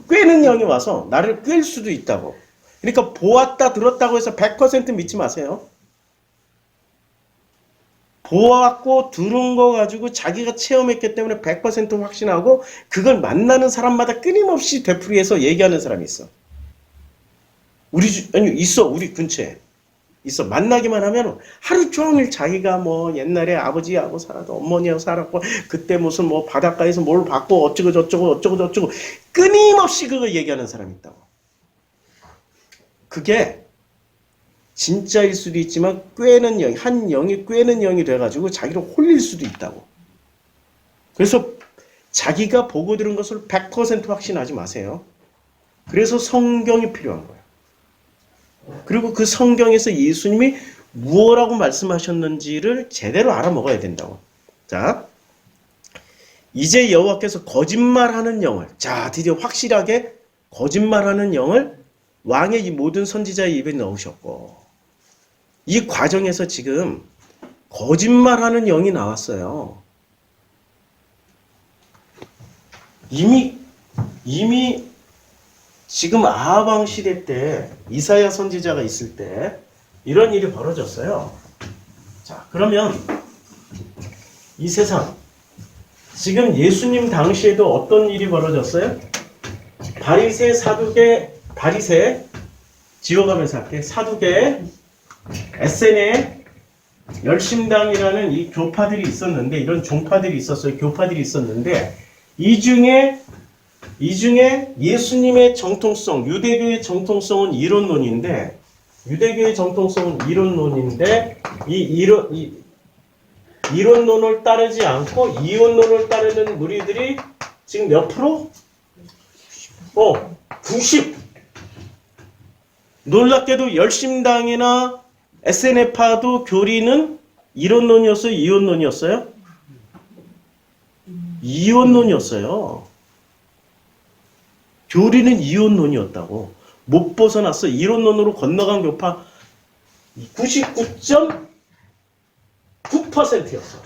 꿰는 영이 와서 나를 꿰일 수도 있다고. 그러니까 보았다, 들었다고 해서 100% 믿지 마세요. 보았고 들은 거 가지고 자기가 체험했기 때문에 100% 확신하고 그걸 만나는 사람마다 끊임없이 되풀이해서 얘기하는 사람이 있어. 우리 근처에 있어. 만나기만 하면 하루 종일 자기가 뭐 옛날에 아버지하고 살았고 어머니하고 살았고 그때 무슨 뭐 바닷가에서 뭘 봤고 어쩌고 저쩌고 끊임없이 그거 얘기하는 사람이 있다고. 그게 진짜일 수도 있지만 꿰는 영, 한 영이 꿰는 영이 돼가지고 자기를 홀릴 수도 있다고. 그래서 자기가 보고 들은 것을 100% 확신하지 마세요. 그래서 성경이 필요한 거예요. 그리고 그 성경에서 예수님이 무엇라고 말씀하셨는지를 제대로 알아먹어야 된다고. 자, 이제 여호와께서 거짓말하는 영을, 자 드디어 확실하게 거짓말하는 영을 왕의 이 모든 선지자의 입에 넣으셨고, 이 과정에서 지금 거짓말하는 영이 나왔어요. 이미 지금 아하방 시대 때 이사야 선지자가 있을 때 이런 일이 벌어졌어요. 자, 그러면 이 세상 지금 예수님 당시에도 어떤 일이 벌어졌어요? 바리새, 사두개, 바리새 지워가면서 할게. 사두개, 에세네, 열심당이라는 이 교파들이 있었는데, 이런 종파들이 있었어요. 교파들이 있었는데, 이 중에 예수님의 정통성, 유대교의 정통성은 이론론인데, 이 이론론을 따르지 않고 이원론을 따르는 무리들이 지금 몇 프로? 90. 놀랍게도 열심당이나 SNF파도 교리는 이론론이었어요? 이원론이었어요? 이원론이었어요. 교리는 이원론이었다고. 못 벗어났어. 이론론으로 건너간 교파 99.9%였어.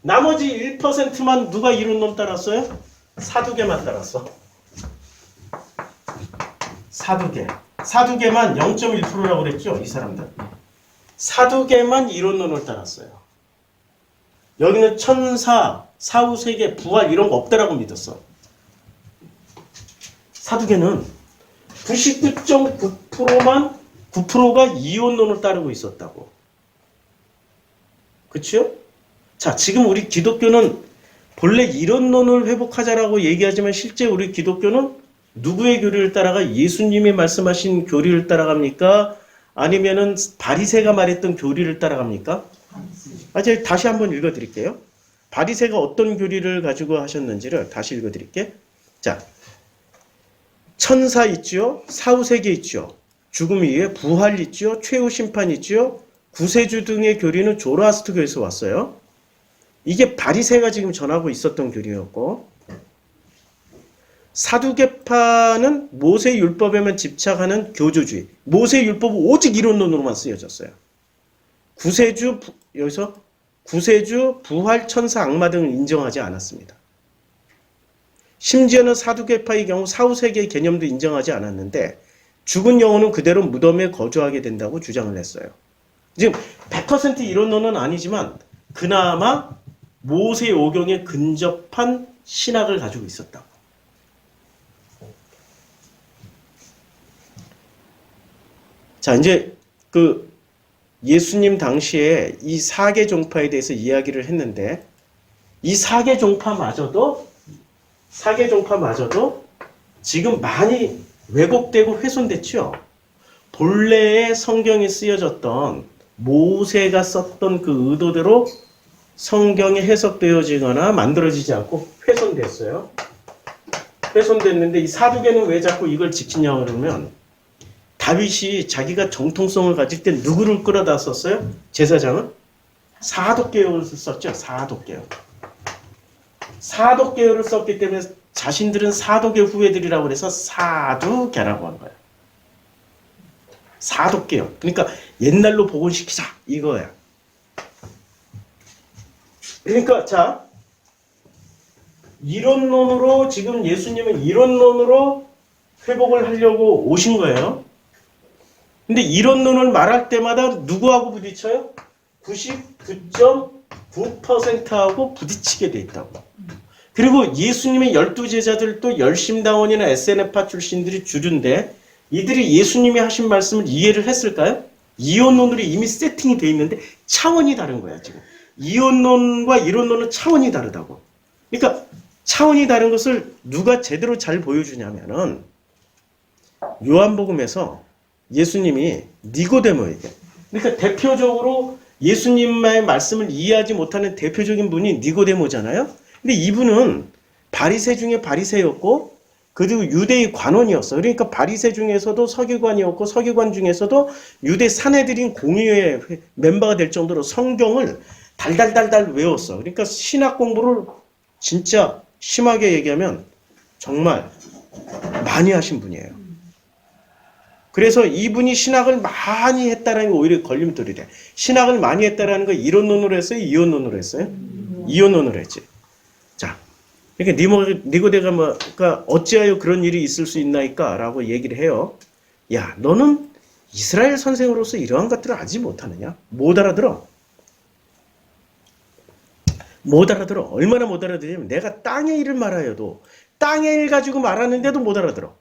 나머지 1%만 누가 이론론 따랐어요? 사두개만 따랐어. 사두개만 0.1%라고 그랬죠? 이 사람들. 사두개만 이론론을 따랐어요. 여기는 천사, 사후세계, 부활 이런 거 없다라고 믿었어. 사두개는 9.9%가 이원론을 따르고 있었다고. 그렇죠? 자, 지금 우리 기독교는 본래 이론론을 회복하자라고 얘기하지만 실제 우리 기독교는 누구의 교리를 따라가? 예수님이 말씀하신 교리를 따라갑니까? 아니면은 바리새가 말했던 교리를 따라갑니까? 다시 한번 읽어드릴게요. 바리새가 어떤 교리를 가지고 하셨는지를 다시 읽어드릴게요. 자, 천사 있죠, 사후세계 있죠, 죽음 이후에 부활 있죠, 최후 심판 있죠, 구세주 등의 교리는 조로아스터교에서 왔어요. 이게 바리새가 지금 전하고 있었던 교리였고, 사두개파는 모세 율법에만 집착하는 교조주의. 모세 율법은 오직 이론론으로만 쓰여졌어요. 여기서 구세주, 부활, 천사, 악마 등을 인정하지 않았습니다. 심지어는 사두개파의 경우 사후세계의 개념도 인정하지 않았는데 죽은 영혼은 그대로 무덤에 거주하게 된다고 주장을 했어요. 지금 100% 이론론은 아니지만 그나마 모세 오경에 근접한 신학을 가지고 있었다고. 자, 이제 그 예수님 당시에 이 사개 종파에 대해서 이야기를 했는데, 이 사개 종파마저도 지금 많이 왜곡되고 훼손됐죠. 본래의 성경에 쓰여졌던 모세가 썼던 그 의도대로 성경이 해석되어지거나 만들어지지 않고 훼손됐어요. 훼손됐는데 이 사두개는 왜 자꾸 이걸 지키냐고 그러면 다윗이 자기가 정통성을 가질 때 누구를 끌어다 썼어요? 제사장은? 사독개혁을 썼죠. 사독개혁. 사독개혁을 썼기 때문에 자신들은 사독의 후예들이라고 해서 사두개라고 한 거야. 사독개혁. 그러니까 옛날로 복원시키자 이거야. 그러니까 자, 이론론으로 지금 예수님은 이론론으로 회복을 하려고 오신 거예요. 근데 이론론을 말할 때마다 누구하고 부딪혀요? 99.9%하고 부딪히게 돼 있다고. 그리고 예수님의 12제자들도 열심당원이나 SNF파 출신들이 주류인데 이들이 예수님이 하신 말씀을 이해를 했을까요? 이론론으로 이미 세팅이 돼 있는데 차원이 다른 거야 지금. 이론론과 이론론은 차원이 다르다고. 그러니까 차원이 다른 것을 누가 제대로 잘 보여주냐면은 요한복음에서 예수님이 니고데모에게, 그러니까 대표적으로 예수님의 말씀을 이해하지 못하는 대표적인 분이 니고데모잖아요. 근데 이분은 바리새 중에 바리새였고 그리고 유대의 관원이었어. 그러니까 바리새 중에서도 서기관이었고 서기관 중에서도 유대 사내들인 공의회 멤버가 될 정도로 성경을 달달달달 외웠어. 그러니까 신학 공부를 진짜 심하게 얘기하면 정말 많이 하신 분이에요. 그래서 이분이 신학을 많이 했다는 게 오히려 걸림돌이 돼. 신학을 많이 했다는 거 이론론으로 했어요? 이론론으로 했어요? 이론론으로 했지. 자, 그러니까 니고데모가 어찌하여 그런 일이 있을 수 있나이까? 라고 얘기를 해요. 야, 너는 이스라엘 선생으로서 이러한 것들을 알지 못하느냐? 못 알아들어. 못 알아들어. 얼마나 못 알아들냐면 내가 땅의 일을 말하여도 땅의 일 가지고 말하는데도 못 알아들어.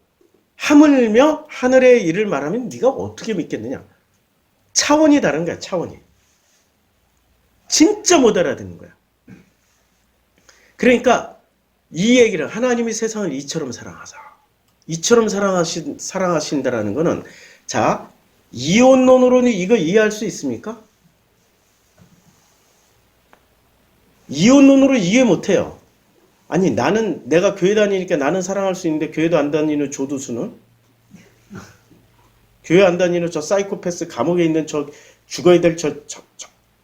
하물며 하늘의 일을 말하면 네가 어떻게 믿겠느냐. 차원이 다른 거야. 차원이. 진짜 못 알아듣는 거야. 그러니까 이 얘기를 하나님이 세상을 이처럼 사랑하사. 이처럼 사랑하신다라는 거는 자, 이혼론으로는 이거 이해할 수 있습니까? 이혼론으로 이해 못해요. 아니 나는 내가 교회 다니니까 나는 사랑할 수 있는데 교회도 안 다니는 조두수는? 교회 안 다니는 저 사이코패스 감옥에 있는 저 죽어야 될 저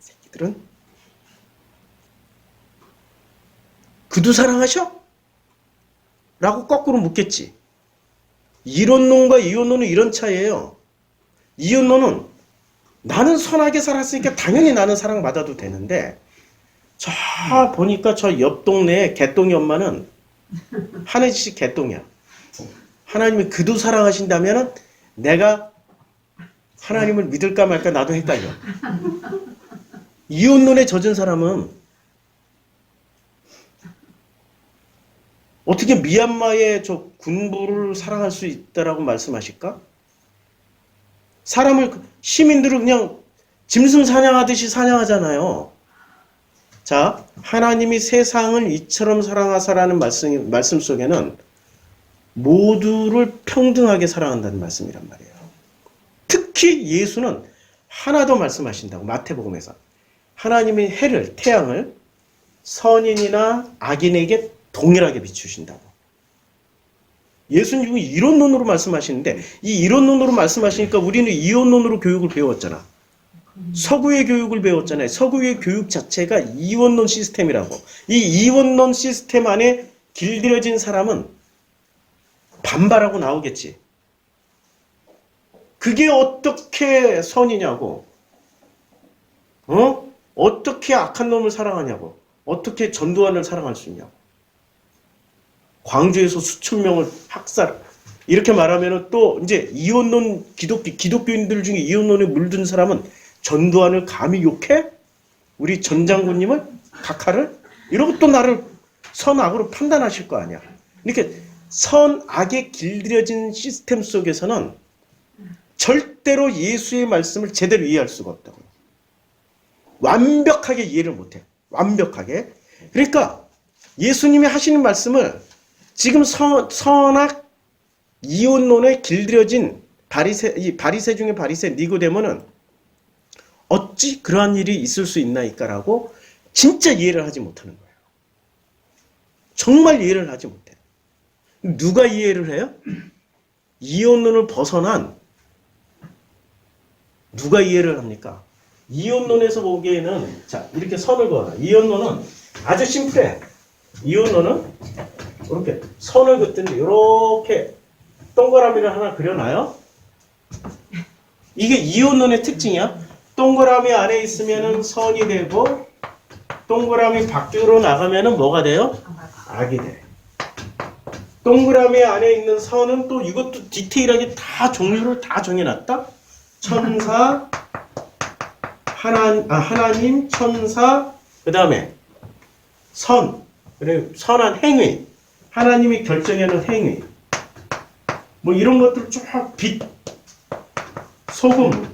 새끼들은? 그도 사랑하셔? 라고 거꾸로 묻겠지. 이론론과 이혼론은 이런 차이예요. 이혼론은 나는 선하게 살았으니까 당연히 나는 사랑받아도 되는데 저 보니까 저 옆 동네에 개똥이 엄마는 한혜지 개똥이야. 하나님이 그도 사랑하신다면은 내가 하나님을 믿을까 말까 나도 헷갈려. 이혼론에 젖은 사람은 어떻게 미얀마의 저 군부를 사랑할 수 있다라고 말씀하실까? 사람을 시민들을 그냥 짐승 사냥하듯이 사냥하잖아요. 자, 하나님이 세상을 이처럼 사랑하사라는 말씀 속에는 모두를 평등하게 사랑한다는 말씀이란 말이에요. 특히 예수는 하나 더 말씀하신다고 마태복음에서. 하나님이 해를, 태양을 선인이나 악인에게 동일하게 비추신다고. 예수님은 이론론으로 말씀하시는데 이 이론론으로 말씀하시니까 우리는 이론론으로 교육을 배웠잖아. 서구의 교육을 배웠잖아요. 서구의 교육 자체가 이원론 시스템이라고. 이 이원론 시스템 안에 길들여진 사람은 반발하고 나오겠지. 그게 어떻게 선이냐고. 어떻게 악한 놈을 사랑하냐고. 어떻게 전두환을 사랑할 수 있냐고. 광주에서 수천 명을 학살. 이렇게 말하면 또 이제 이원론 기독교인들 중에 이원론에 물든 사람은 전두환을 감히 욕해? 우리 전 장군님을? 각하를? 이러고 또 나를 선악으로 판단하실 거 아니야. 이렇게 선악에 길들여진 시스템 속에서는 절대로 예수의 말씀을 제대로 이해할 수가 없다고. 완벽하게 이해를 못해. 완벽하게. 그러니까 예수님이 하시는 말씀을 지금 선악 이혼론에 길들여진 바리새 중에 바리새 니고데모는 어찌 그러한 일이 있을 수 있나이까라고 진짜 이해를 하지 못하는 거예요. 정말 이해를 하지 못해. 누가 이해를 해요? 이혼론을 벗어난 누가 이해를 합니까? 이혼론에서 보기에는 자 이렇게 선을 그어라. 이혼론은 아주 심플해. 이혼론은 이렇게 선을 긋든지 이렇게 동그라미를 하나 그려놔요. 이게 이혼론의 특징이야. 동그라미 안에 있으면은 선이 되고 동그라미 밖으로 나가면은 뭐가 돼요? 악이 돼. 동그라미 안에 있는 선은 또 이것도 디테일하게 다 종류를 다 정해놨다. 천사, 하나님, 천사, 그 다음에 선, 그리고 선한 행위, 하나님이 결정하는 행위, 뭐 이런 것들 쭉 빛, 소금,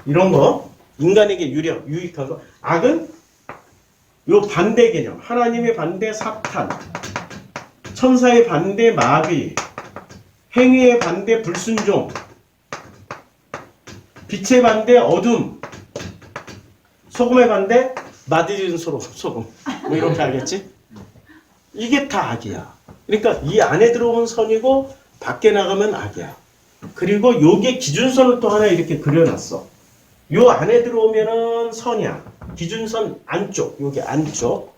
이런 거, 인간에게 유익한 거. 악은 요 반대 개념, 하나님의 반대 사탄, 천사의 반대 마귀, 행위의 반대 불순종, 빛의 반대 어둠, 소금의 반대 맛있는 소금. 뭐 이렇게 알겠지? 이게 다 악이야. 그러니까 이 안에 들어오면 선이고 밖에 나가면 악이야. 그리고 요게 기준선을 또 하나 이렇게 그려놨어. 요 안에 들어오면은 선이야. 기준선 안쪽, 요게 안쪽.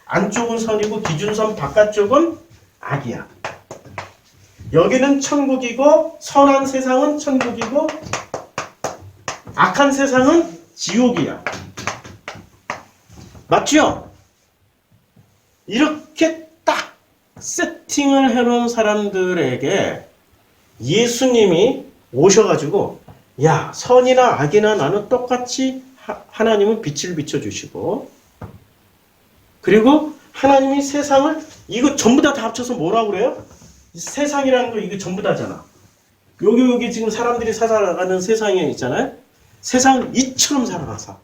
안쪽은 선이고 기준선 바깥쪽은 악이야. 여기는 천국이고 선한 세상은 천국이고 악한 세상은 지옥이야. 맞죠? 이렇게 딱 세팅을 해놓은 사람들에게 예수님이 오셔가지고 야 선이나 악이나 나는 똑같이 하나님은 빛을 비춰주시고 그리고 하나님이 세상을 이거 전부 다 합쳐서 뭐라고 그래요? 세상이라는 거 이거 전부 다잖아. 여기 지금 사람들이 살아가는 세상에 있잖아요. 세상을 이처럼 살아가서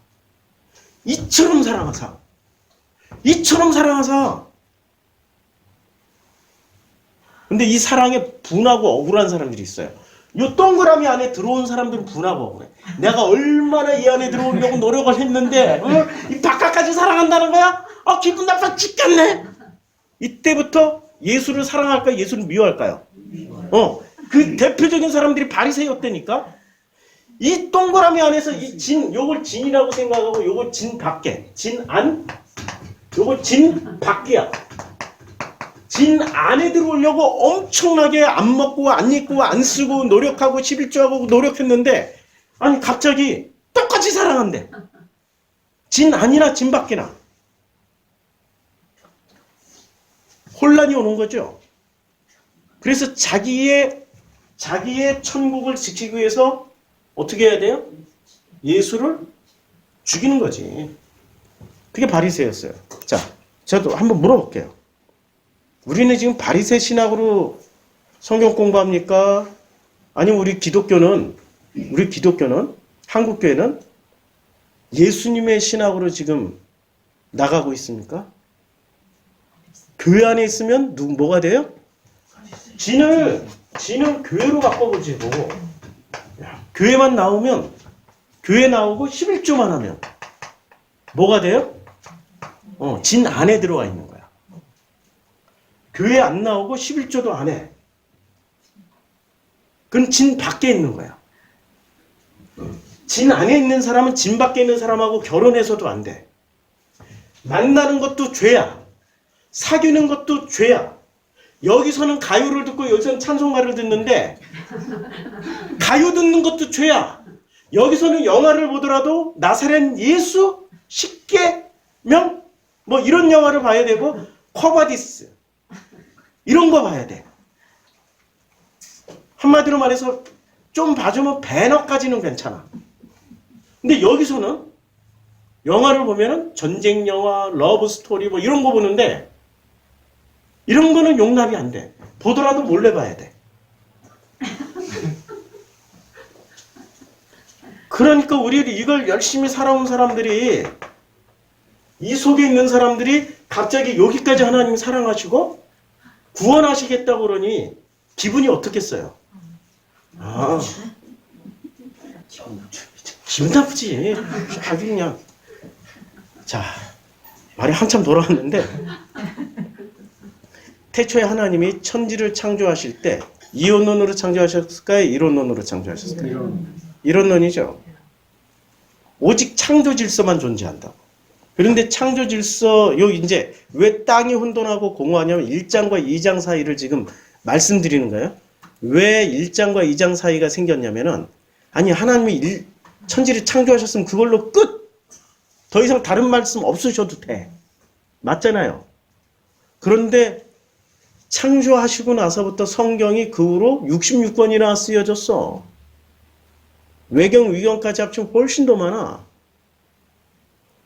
근데 이 사랑에 분하고 억울한 사람들이 있어요. 이 동그라미 안에 들어온 사람들은 분하고 억울해. 내가 얼마나 이 안에 들어오려고 노력을 했는데 이 바깥까지 사랑한다는 거야? 기분 나빠 죽겠네. 이때부터 예수를 사랑할까요? 예수를 미워할까요? 그 대표적인 사람들이 바리새였다니까. 이 동그라미 안에서 이 진, 요걸 진이라고 생각하고 요걸 진 밖에, 진 안, 요걸 진 밖이야. 진 안에 들어오려고 엄청나게 안 먹고 안 입고 안 쓰고 노력하고 11조하고 노력했는데 아니 갑자기 똑같이 사랑한대. 진 안이나 진 밖이나. 혼란이 오는 거죠. 그래서 자기의 천국을 지키기 위해서 어떻게 해야 돼요? 예수를 죽이는 거지. 그게 바리새였어요. 자, 저도 한번 물어볼게요. 우리는 지금 바리새 신학으로 성경 공부합니까? 아니면 우리 기독교는 한국교회는 예수님의 신학으로 지금 나가고 있습니까? 교회 안에 있으면 뭐가 돼요? 진을 교회로 바꿔보지 뭐. 교회만 나오면 교회 나오고 11조만 하면 뭐가 돼요? 진 안에 들어와 있는 거야. 교회 안 나오고 11조도 안 해. 그럼 진 밖에 있는 거야. 진 안에 있는 사람은 진 밖에 있는 사람하고 결혼해서도 안 돼. 만나는 것도 죄야. 사귀는 것도 죄야. 여기서는 가요를 듣고 여기서는 찬송가를 듣는데 가요 듣는 것도 죄야. 여기서는 영화를 보더라도 나사렛 예수 10계명 뭐 이런 영화를 봐야 되고 커바디스 이런 거 봐야 돼. 한마디로 말해서 좀 봐주면 배너까지는 괜찮아. 근데 여기서는 영화를 보면은 전쟁 영화, 러브 스토리 뭐 이런 거 보는데 이런 거는 용납이 안 돼. 보더라도 몰래 봐야 돼. 그러니까 우리 이걸 열심히 살아온 사람들이 이 속에 있는 사람들이 갑자기 여기까지 하나님 사랑하시고 구원하시겠다고 그러니 기분이 어떻겠어요? 기분 나쁘지. 아주 그냥. 자, 말이 한참 돌아왔는데 태초에 하나님이 천지를 창조하실 때 이혼론으로 창조하셨을까요? 이론론으로 창조하셨을까요? 이론론이죠. 오직 창조 질서만 존재한다고. 그런데 창조 질서, 이제 왜 땅이 혼돈하고 공허하냐면 1장과 2장 사이를 지금 말씀드리는 거예요. 왜 1장과 2장 사이가 생겼냐면은, 아니, 하나님이 천지를 창조하셨으면 그걸로 끝! 더 이상 다른 말씀 없으셔도 돼. 맞잖아요. 그런데 창조하시고 나서부터 성경이 그 후로 66권이나 쓰여졌어. 외경, 위경까지 합치면 훨씬 더 많아.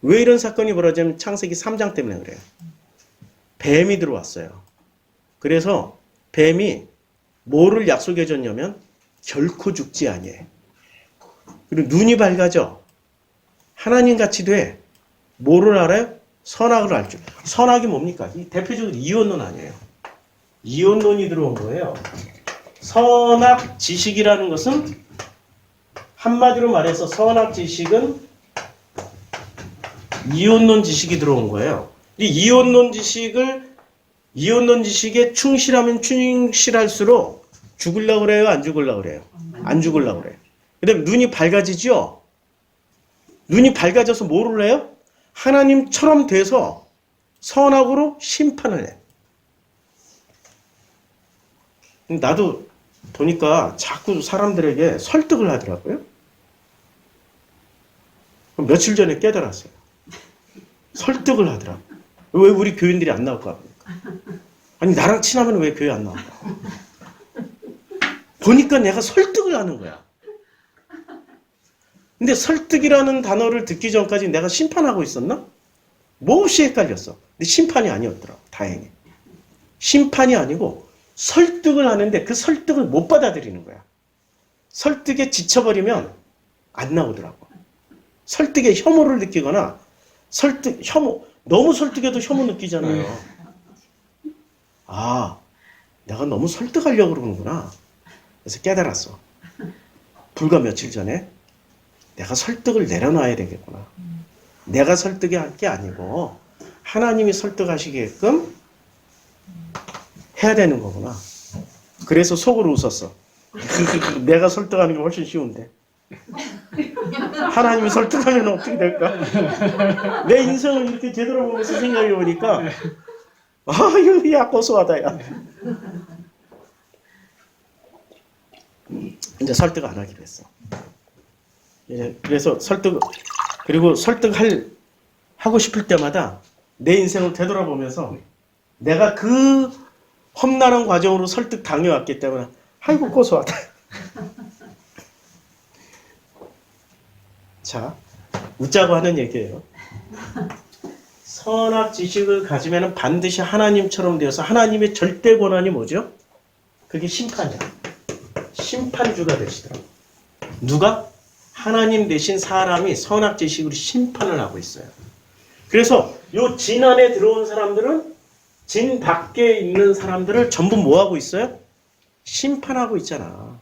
왜 이런 사건이 벌어지냐면 창세기 3장 때문에 그래요. 뱀이 들어왔어요. 그래서 뱀이 뭐를 약속해 줬냐면 결코 죽지 아니해. 그리고 눈이 밝아져. 하나님같이 돼. 뭐를 알아요? 선악을 알 줄. 선악이 뭡니까? 이 대표적으로 이혼론 아니에요. 이혼론이 들어온 거예요. 선악 지식이라는 것은 한마디로 말해서 선악 지식은 이혼론 지식이 들어온 거예요. 이 이혼론 지식에 충실하면 충실할수록 죽으려고 그래요? 안 죽으려고 그래요? 안 죽으려고 그래요. 그 다음에 눈이 밝아지죠? 눈이 밝아져서 뭐를 해요? 하나님처럼 돼서 선악으로 심판을 해. 나도 보니까 자꾸 사람들에게 설득을 하더라고요. 며칠 전에 깨달았어요. 설득을 하더라고요. 왜 우리 교인들이 안 나올까? 아니, 나랑 친하면 왜 교회 안 나올까? 보니까 내가 설득을 하는 거야. 근데 설득이라는 단어를 듣기 전까지 내가 심판하고 있었나? 몹시 헷갈렸어. 근데 심판이 아니었더라고, 다행히. 심판이 아니고 설득을 하는데 그 설득을 못 받아들이는 거야. 설득에 지쳐버리면 안 나오더라고. 설득에 혐오를 느끼거나 너무 설득해도 혐오 느끼잖아요. 아, 내가 너무 설득하려고 그러는구나. 그래서 깨달았어. 불과 며칠 전에 내가 설득을 내려놔야 되겠구나. 내가 설득할 게 아니고 하나님이 설득하시게끔 해야 되는 거구나. 그래서 속으로 웃었어. 내가 설득하는 게 훨씬 쉬운데. 하나님이 설득하면 어떻게 될까? 내 인생을 이렇게 되돌아보면서 생각해 보니까 아유, 야, 고소하다, 야. 이제 설득 안 하기로 했어. 그래서 그리고 하고 싶을 때마다 내 인생을 되돌아보면서 내가 그 험난한 과정으로 설득 당해왔기 때문에 아이고, 고소하다. 자, 웃자고 하는 얘기예요. 선악 지식을 가지면 반드시 하나님처럼 되어서 하나님의 절대 권한이 뭐죠? 그게 심판이야. 심판주가 되시더라고. 누가? 하나님 대신 사람이 선악 지식으로 심판을 하고 있어요. 그래서 요 진 안에 들어온 사람들은 진 밖에 있는 사람들을 전부 뭐 하고 있어요? 심판하고 있잖아.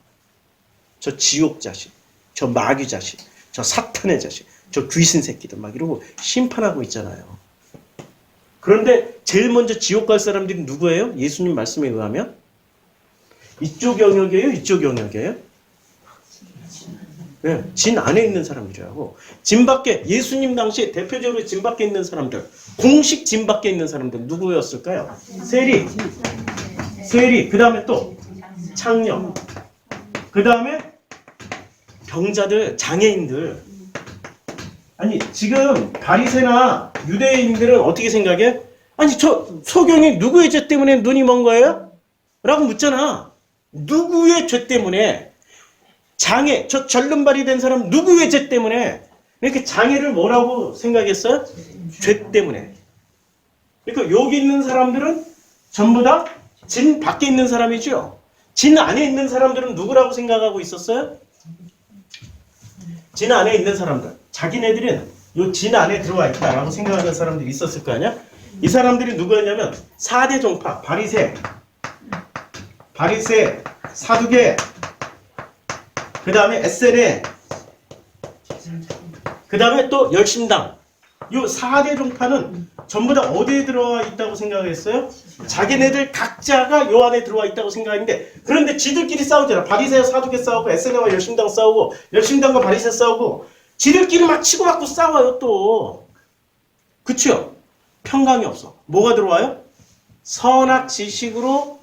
저 지옥 자식, 저 마귀 자식, 저 사탄의 자식, 저 귀신 새끼들 막 이러고 심판하고 있잖아요. 그런데 제일 먼저 지옥 갈 사람들이 누구예요? 예수님 말씀에 의하면 이쪽 영역이에요? 이쪽 영역이에요? 네, 진 안에 있는 사람들이라고. 진 밖에, 예수님 당시에 대표적으로 진 밖에 있는 사람들, 공식 진 밖에 있는 사람들 누구였을까요? 세리, 그 다음에 또 창녀, 그 다음에 병자들, 장애인들. 아니, 지금 바리새나 유대인들은 어떻게 생각해? 아니, 저 소경이 누구의 죄 때문에 눈이 먼 거예요? 라고 묻잖아. 누구의 죄 때문에? 저 절름발이 된 사람 누구의 죄 때문에? 이렇게 장애를 뭐라고 생각했어요? 죄 때문에. 그러니까 여기 있는 사람들은 전부 다 진 밖에 있는 사람이죠. 진 안에 있는 사람들은 누구라고 생각하고 있었어요? 진 안에 있는 사람들. 자기네들은 요 진 안에 들어와 있다라고 생각하는 사람들이 있었을 거 아니야? 이 사람들이 누구였냐면 4대 종파, 바리새, 사두개, 그 다음에 에세네, 그 다음에 또 열심당. 요 4대 종파는 전부 다 어디에 들어와 있다고 생각했어요? 자기네들 각자가 요 안에 들어와 있다고 생각했는데, 그런데 지들끼리 싸우잖아. 바리새와 사두개 싸우고 에세네와 열심당 싸우고 열심당과 바리새 싸우고 지들끼리 막 치고받고 싸워요 또. 그쵸? 평강이 없어. 뭐가 들어와요? 선악지식으로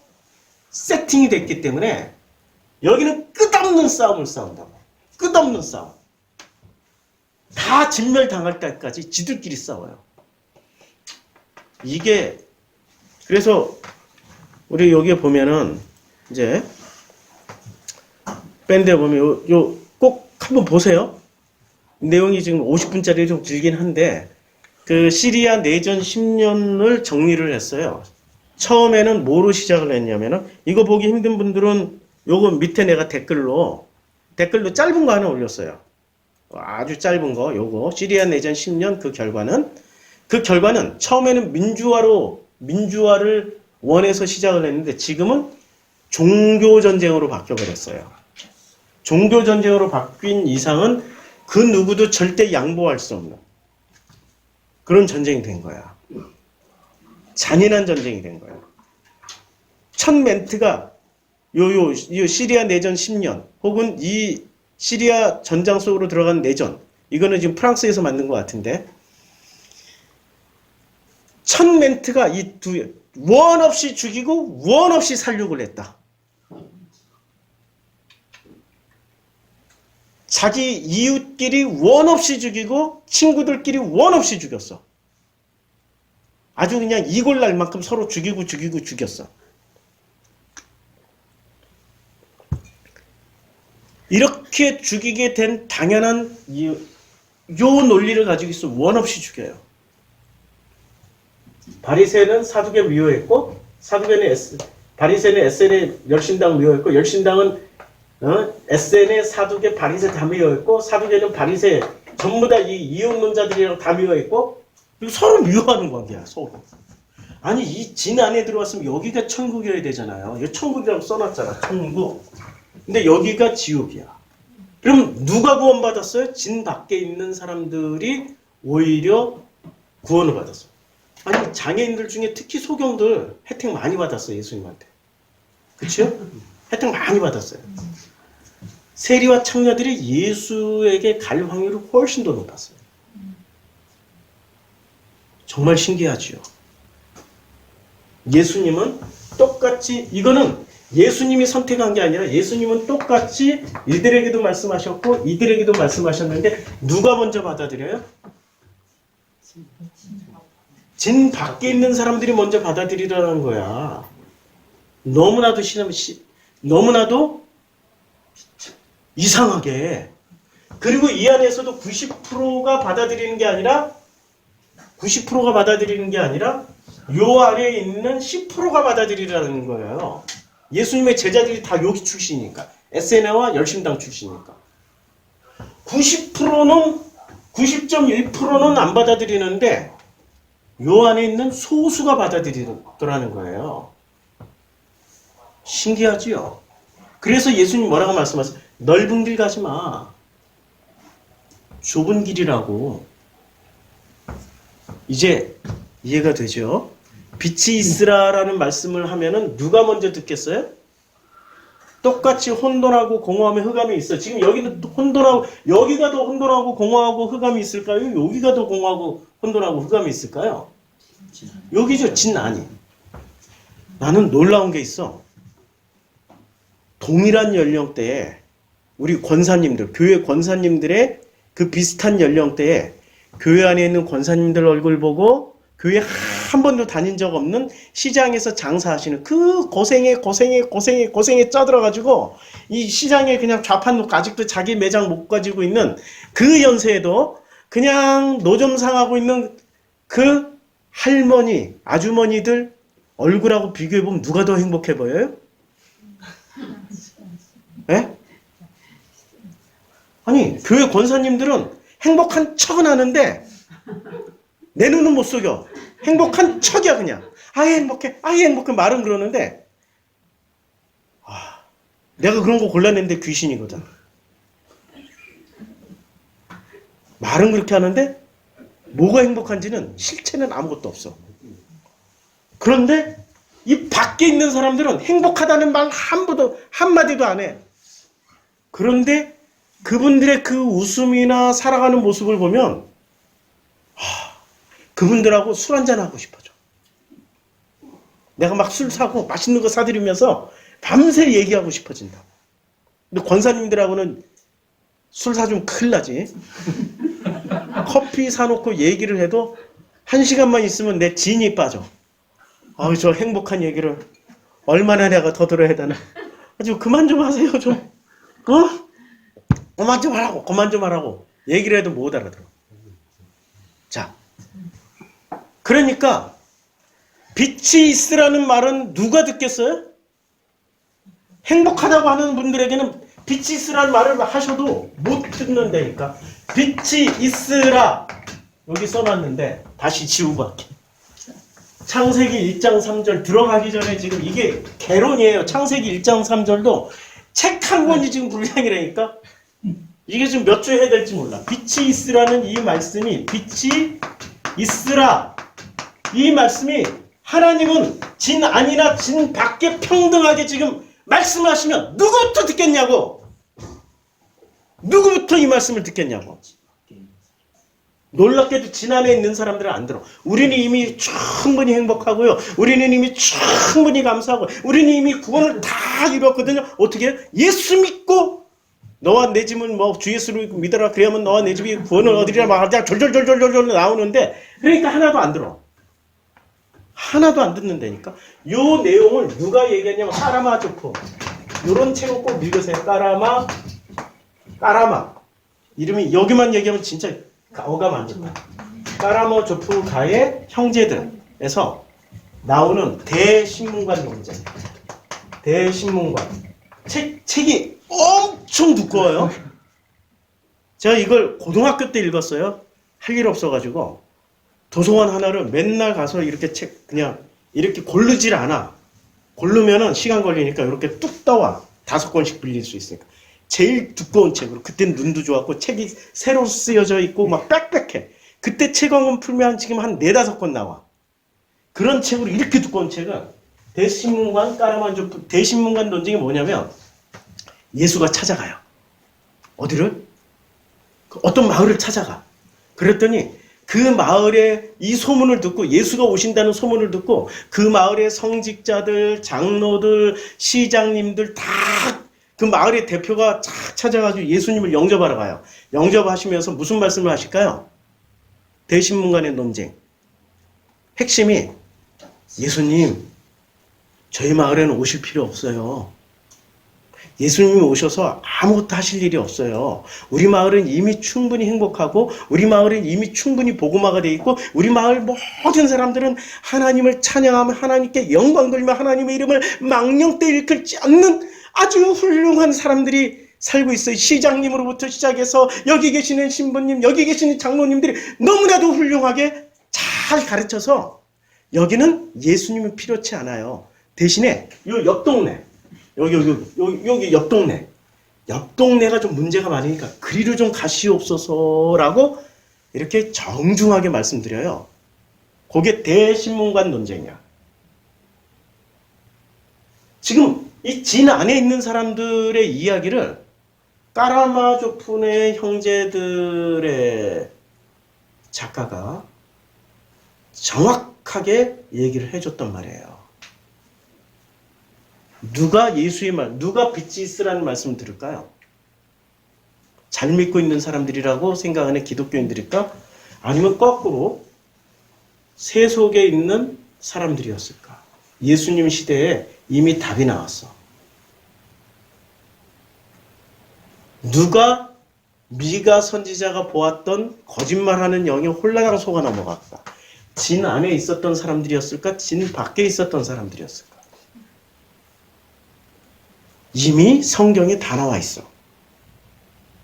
세팅이 됐기 때문에 여기는 끝없는 싸움을 싸운다고. 끝없는 싸움. 다 진멸당할 때까지 지들끼리 싸워요. 이게 그래서 우리 여기에 보면은 이제 밴드에 보면 꼭 한번 보세요. 내용이 지금 50분짜리 좀 길긴 한데 그 시리아 내전 10년을 정리를 했어요. 처음에는 뭐로 시작을 했냐면은 이거 보기 힘든 분들은 요거 밑에 내가 댓글로 짧은 거 하나 올렸어요. 아주 짧은 거 요거 시리아 내전 10년 그 결과는 처음에는 민주화를 원해서 시작을 했는데 지금은 종교 전쟁으로 바뀌어 버렸어요. 종교 전쟁으로 바뀐 이상은 그 누구도 절대 양보할 수 없는 그런 전쟁이 된 거야. 잔인한 전쟁이 된 거야. 첫 멘트가 요 시리아 내전 10년 혹은 이 시리아 전장 속으로 들어간 내전 이거는 지금 프랑스에서 만든 것 같은데 첫 멘트가 이 원 없이 죽이고 원 없이 살육을 했다. 자기 이웃끼리 원 없이 죽이고 친구들끼리 원 없이 죽였어. 아주 그냥 이골 날 만큼 서로 죽이고 죽였어. 이렇게 죽이게 된 당연한 요 논리를 가지고 있어. 원 없이 죽여요. 바리새는 사두개 미워했고 바리새는 에센의 열심당 미워했고 열심당은 에센의 사두개 바리새 다 미워했고 사두개는 바리새 전부 다 이 이혼론자들이랑 다 미워했고 그리고 서로 미워하는 관계야. 서로. 아니 이 진 안에 들어왔으면 여기가 천국이어야 되잖아요. 여기 천국이라고 써놨잖아. 천국. 근데 여기가 지옥이야. 그럼 누가 구원받았어요? 진 밖에 있는 사람들이 오히려 구원을 받았어. 아니 장애인들 중에 특히 소경들 혜택 많이 받았어요. 예수님한테. 그치요? 혜택 많이 받았어요. 세리와 창녀들이 예수에게 갈 확률이 훨씬 더 높았어요. 정말 신기하지요. 예수님은 똑같이 이거는 예수님이 선택한 게 아니라 예수님은 똑같이 이들에게도 말씀하셨고 이들에게도 말씀하셨는데 누가 먼저 받아들여요? 진 밖에 있는 사람들이 먼저 받아들이라는 거야. 너무나도 너무나도 이상하게. 그리고 이 안에서도 90%가 받아들이는 게 아니라 요 안에 있는 10%가 받아들이라는 거예요. 예수님의 제자들이 다 여기 출신이니까. 에세네와 열심당 출신이니까. 90.1%는 안 받아들이는데 요 안에 있는 소수가 받아들이더라는 거예요. 신기하지요? 그래서 예수님 뭐라고 말씀하세요? 넓은 길 가지 마. 좁은 길이라고. 이제 이해가 되죠? 빛이 있으라라는 말씀을 하면은 누가 먼저 듣겠어요? 똑같이 혼돈하고 공허함에 흑암이 있어. 지금 여기는 혼돈하고 여기가 더 혼돈하고 공허하고 흑암이 있을까요? 여기가 더 공허하고 혼돈하고 흑암이 있을까요? 여기죠. 진 아니. 나는 놀라운 게 있어. 동일한 연령대에 우리 권사님들, 교회 권사님들의 그 비슷한 연령대에 교회 안에 있는 권사님들 얼굴 보고 교회 한 번도 다닌 적 없는 시장에서 장사하시는 그 고생에 쪄들어가지고 이 시장에 그냥 좌판 놓고 아직도 자기 매장 못 가지고 있는 그 연세에도 그냥 노점 상하고 있는 그 할머니, 아주머니들 얼굴하고 비교해보면 누가 더 행복해 보여요? 예? 아니, 교회 권사님들은 행복한 척은 하는데 내 눈은 못 속여. 행복한 척이야 그냥. 아예 행복해 말은 그러는데 내가 그런 거 골라냈는데 귀신이거든. 말은 그렇게 하는데 뭐가 행복한지는 실체는 아무것도 없어. 그런데 이 밖에 있는 사람들은 행복하다는 말 한마디도 안 해. 그런데 그분들의 그 웃음이나 살아가는 모습을 보면 그분들하고 술 한잔 하고 싶어져. 내가 막 술 사고 맛있는 거 사드리면서 밤새 얘기하고 싶어진다. 근데 권사님들하고는 술 사주면 큰일 나지. 커피 사놓고 얘기를 해도 1시간만 있으면 내 진이 빠져. 저 행복한 얘기를 얼마나 내가 더 들어야 되나. 아주 그만 좀 하세요, 좀. 그만 좀 하라고, 그만 좀 하라고. 얘기를 해도 못 알아들어. 자, 그러니까 빛이 있으라는 말은 누가 듣겠어요? 행복하다고 하는 분들에게는 빛이 있으라는 말을 하셔도 못 듣는다니까. 빛이 있으라 여기 써놨는데 다시 지우고 할게. 창세기 1장 3절 들어가기 전에 지금 이게 개론이에요. 창세기 1장 3절도 책 한 권이 지금 분량이라니까. 이게 지금 몇 주 해야 될지 몰라. 빛이 있으라는 이 말씀이 빛이 있으라 이 말씀이 하나님은 진 아니나 진 밖에 평등하게 지금 말씀하시면 누구부터 듣겠냐고. 누구부터 이 말씀을 듣겠냐고. 놀랍게도 진 안에 있는 사람들은 안 들어. 우리는 이미 충분히 행복하고요. 우리는 이미 충분히 감사하고 우리는 이미 구원을 다 이뤘거든요. 어떻게? 예수 믿고 너와 내 집은 뭐 주 예수를 믿어라 그래야만 너와 내 집이 구원을 얻으리라 막 졸졸졸졸졸 나오는데 그러니까 하나도 안 들어. 하나도 안 듣는다니까. 요 내용을 누가 얘기했냐면 까라마조프. 요런 책을 꼭 읽으세요. 까라마. 이름이 여기만 얘기하면 진짜 어감 안 좋다. 까라마조프가의 형제들에서 나오는 대신문관 논쟁. 대신문관. 책이 엄청 두꺼워요. 제가 이걸 고등학교 때 읽었어요. 할 일 없어가지고. 도서관 하나를 맨날 가서 이렇게 책 그냥 이렇게 고르질 않아. 고르면은 시간 걸리니까 이렇게 뚝 떠와. 5권씩 빌릴 수 있으니까. 제일 두꺼운 책으로. 그때는 눈도 좋았고 책이 새로 쓰여져 있고 막 빽빽해. 그때 책 원금 풀면 지금 한 4-5권 나와. 그런 책으로 이렇게 두꺼운 책은 대신문관 까라만조프 대신문관 논쟁이 뭐냐면 예수가 찾아가요. 어디를? 어떤 마을을 찾아가. 그랬더니 그 마을에 이 소문을 듣고 예수가 오신다는 소문을 듣고 그 마을의 성직자들, 장로들, 시장님들 다 그 마을의 대표가 쫙 찾아가지고 예수님을 영접하러 가요. 영접하시면서 무슨 말씀을 하실까요? 대신문간의 논쟁. 핵심이 예수님 저희 마을에는 오실 필요 없어요. 예수님이 오셔서 아무것도 하실 일이 없어요. 우리 마을은 이미 충분히 행복하고 우리 마을은 이미 충분히 복음화가 되어 있고 우리 마을 모든 사람들은 하나님을 찬양하며 하나님께 영광 돌리며 하나님의 이름을 망령때 일컬지 않는 아주 훌륭한 사람들이 살고 있어요. 시장님으로부터 시작해서 여기 계시는 신부님, 여기 계시는 장로님들이 너무나도 훌륭하게 잘 가르쳐서 여기는 예수님은 필요치 않아요. 대신에 요 옆 동네 여기 옆 동네. 옆 동네가 좀 문제가 많으니까 그리로 좀 가시옵소서라고 이렇게 정중하게 말씀드려요. 그게 대신문관 논쟁이야. 지금 이 진 안에 있는 사람들의 이야기를 까라마조프네 형제들의 작가가 정확하게 얘기를 해줬단 말이에요. 누가 예수의 말, 누가 빛이 있으라는 말씀을 들을까요? 잘 믿고 있는 사람들이라고 생각하는 기독교인들일까? 아니면 거꾸로 세속에 있는 사람들이었을까? 예수님 시대에 이미 답이 나왔어. 누가 미가 선지자가 보았던 거짓말하는 영에 홀라당 속아 넘어갔다. 진 안에 있었던 사람들이었을까? 진 밖에 있었던 사람들이었을까? 이미 성경에 다 나와 있어.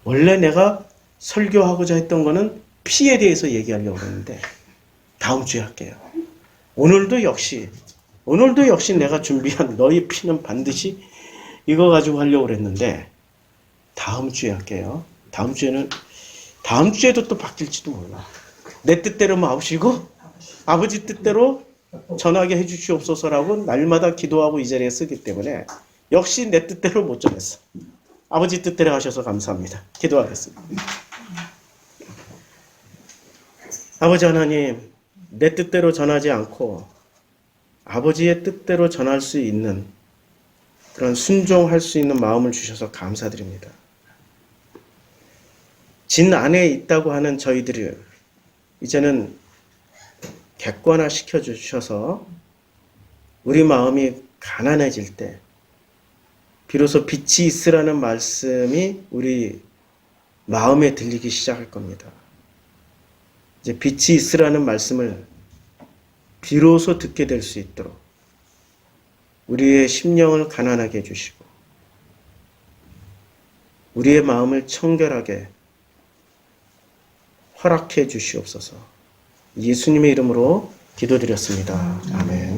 원래 내가 설교하고자 했던 거는 피에 대해서 얘기하려고 했는데 다음 주에 할게요. 오늘도 역시 내가 준비한 너희 피는 반드시 이거 가지고 하려고 했는데 다음 주에 할게요. 다음 주에도 또 바뀔지도 몰라. 내 뜻대로 마옵시고 아버지 뜻대로 전하게 해주시옵소서라고 날마다 기도하고 이 자리에 쓰기 때문에 역시 내 뜻대로 못 전했어. 아버지 뜻대로 하셔서 감사합니다. 기도하겠습니다. 아버지 하나님, 내 뜻대로 전하지 않고 아버지의 뜻대로 전할 수 있는 그런 순종할 수 있는 마음을 주셔서 감사드립니다. 진 안에 있다고 하는 저희들을 이제는 객관화 시켜주셔서 우리 마음이 가난해질 때 비로소 빛이 있으라는 말씀이 우리 마음에 들리기 시작할 겁니다. 이제 빛이 있으라는 말씀을 비로소 듣게 될 수 있도록 우리의 심령을 가난하게 해주시고 우리의 마음을 청결하게 허락해 주시옵소서. 예수님의 이름으로 기도드렸습니다. 아멘.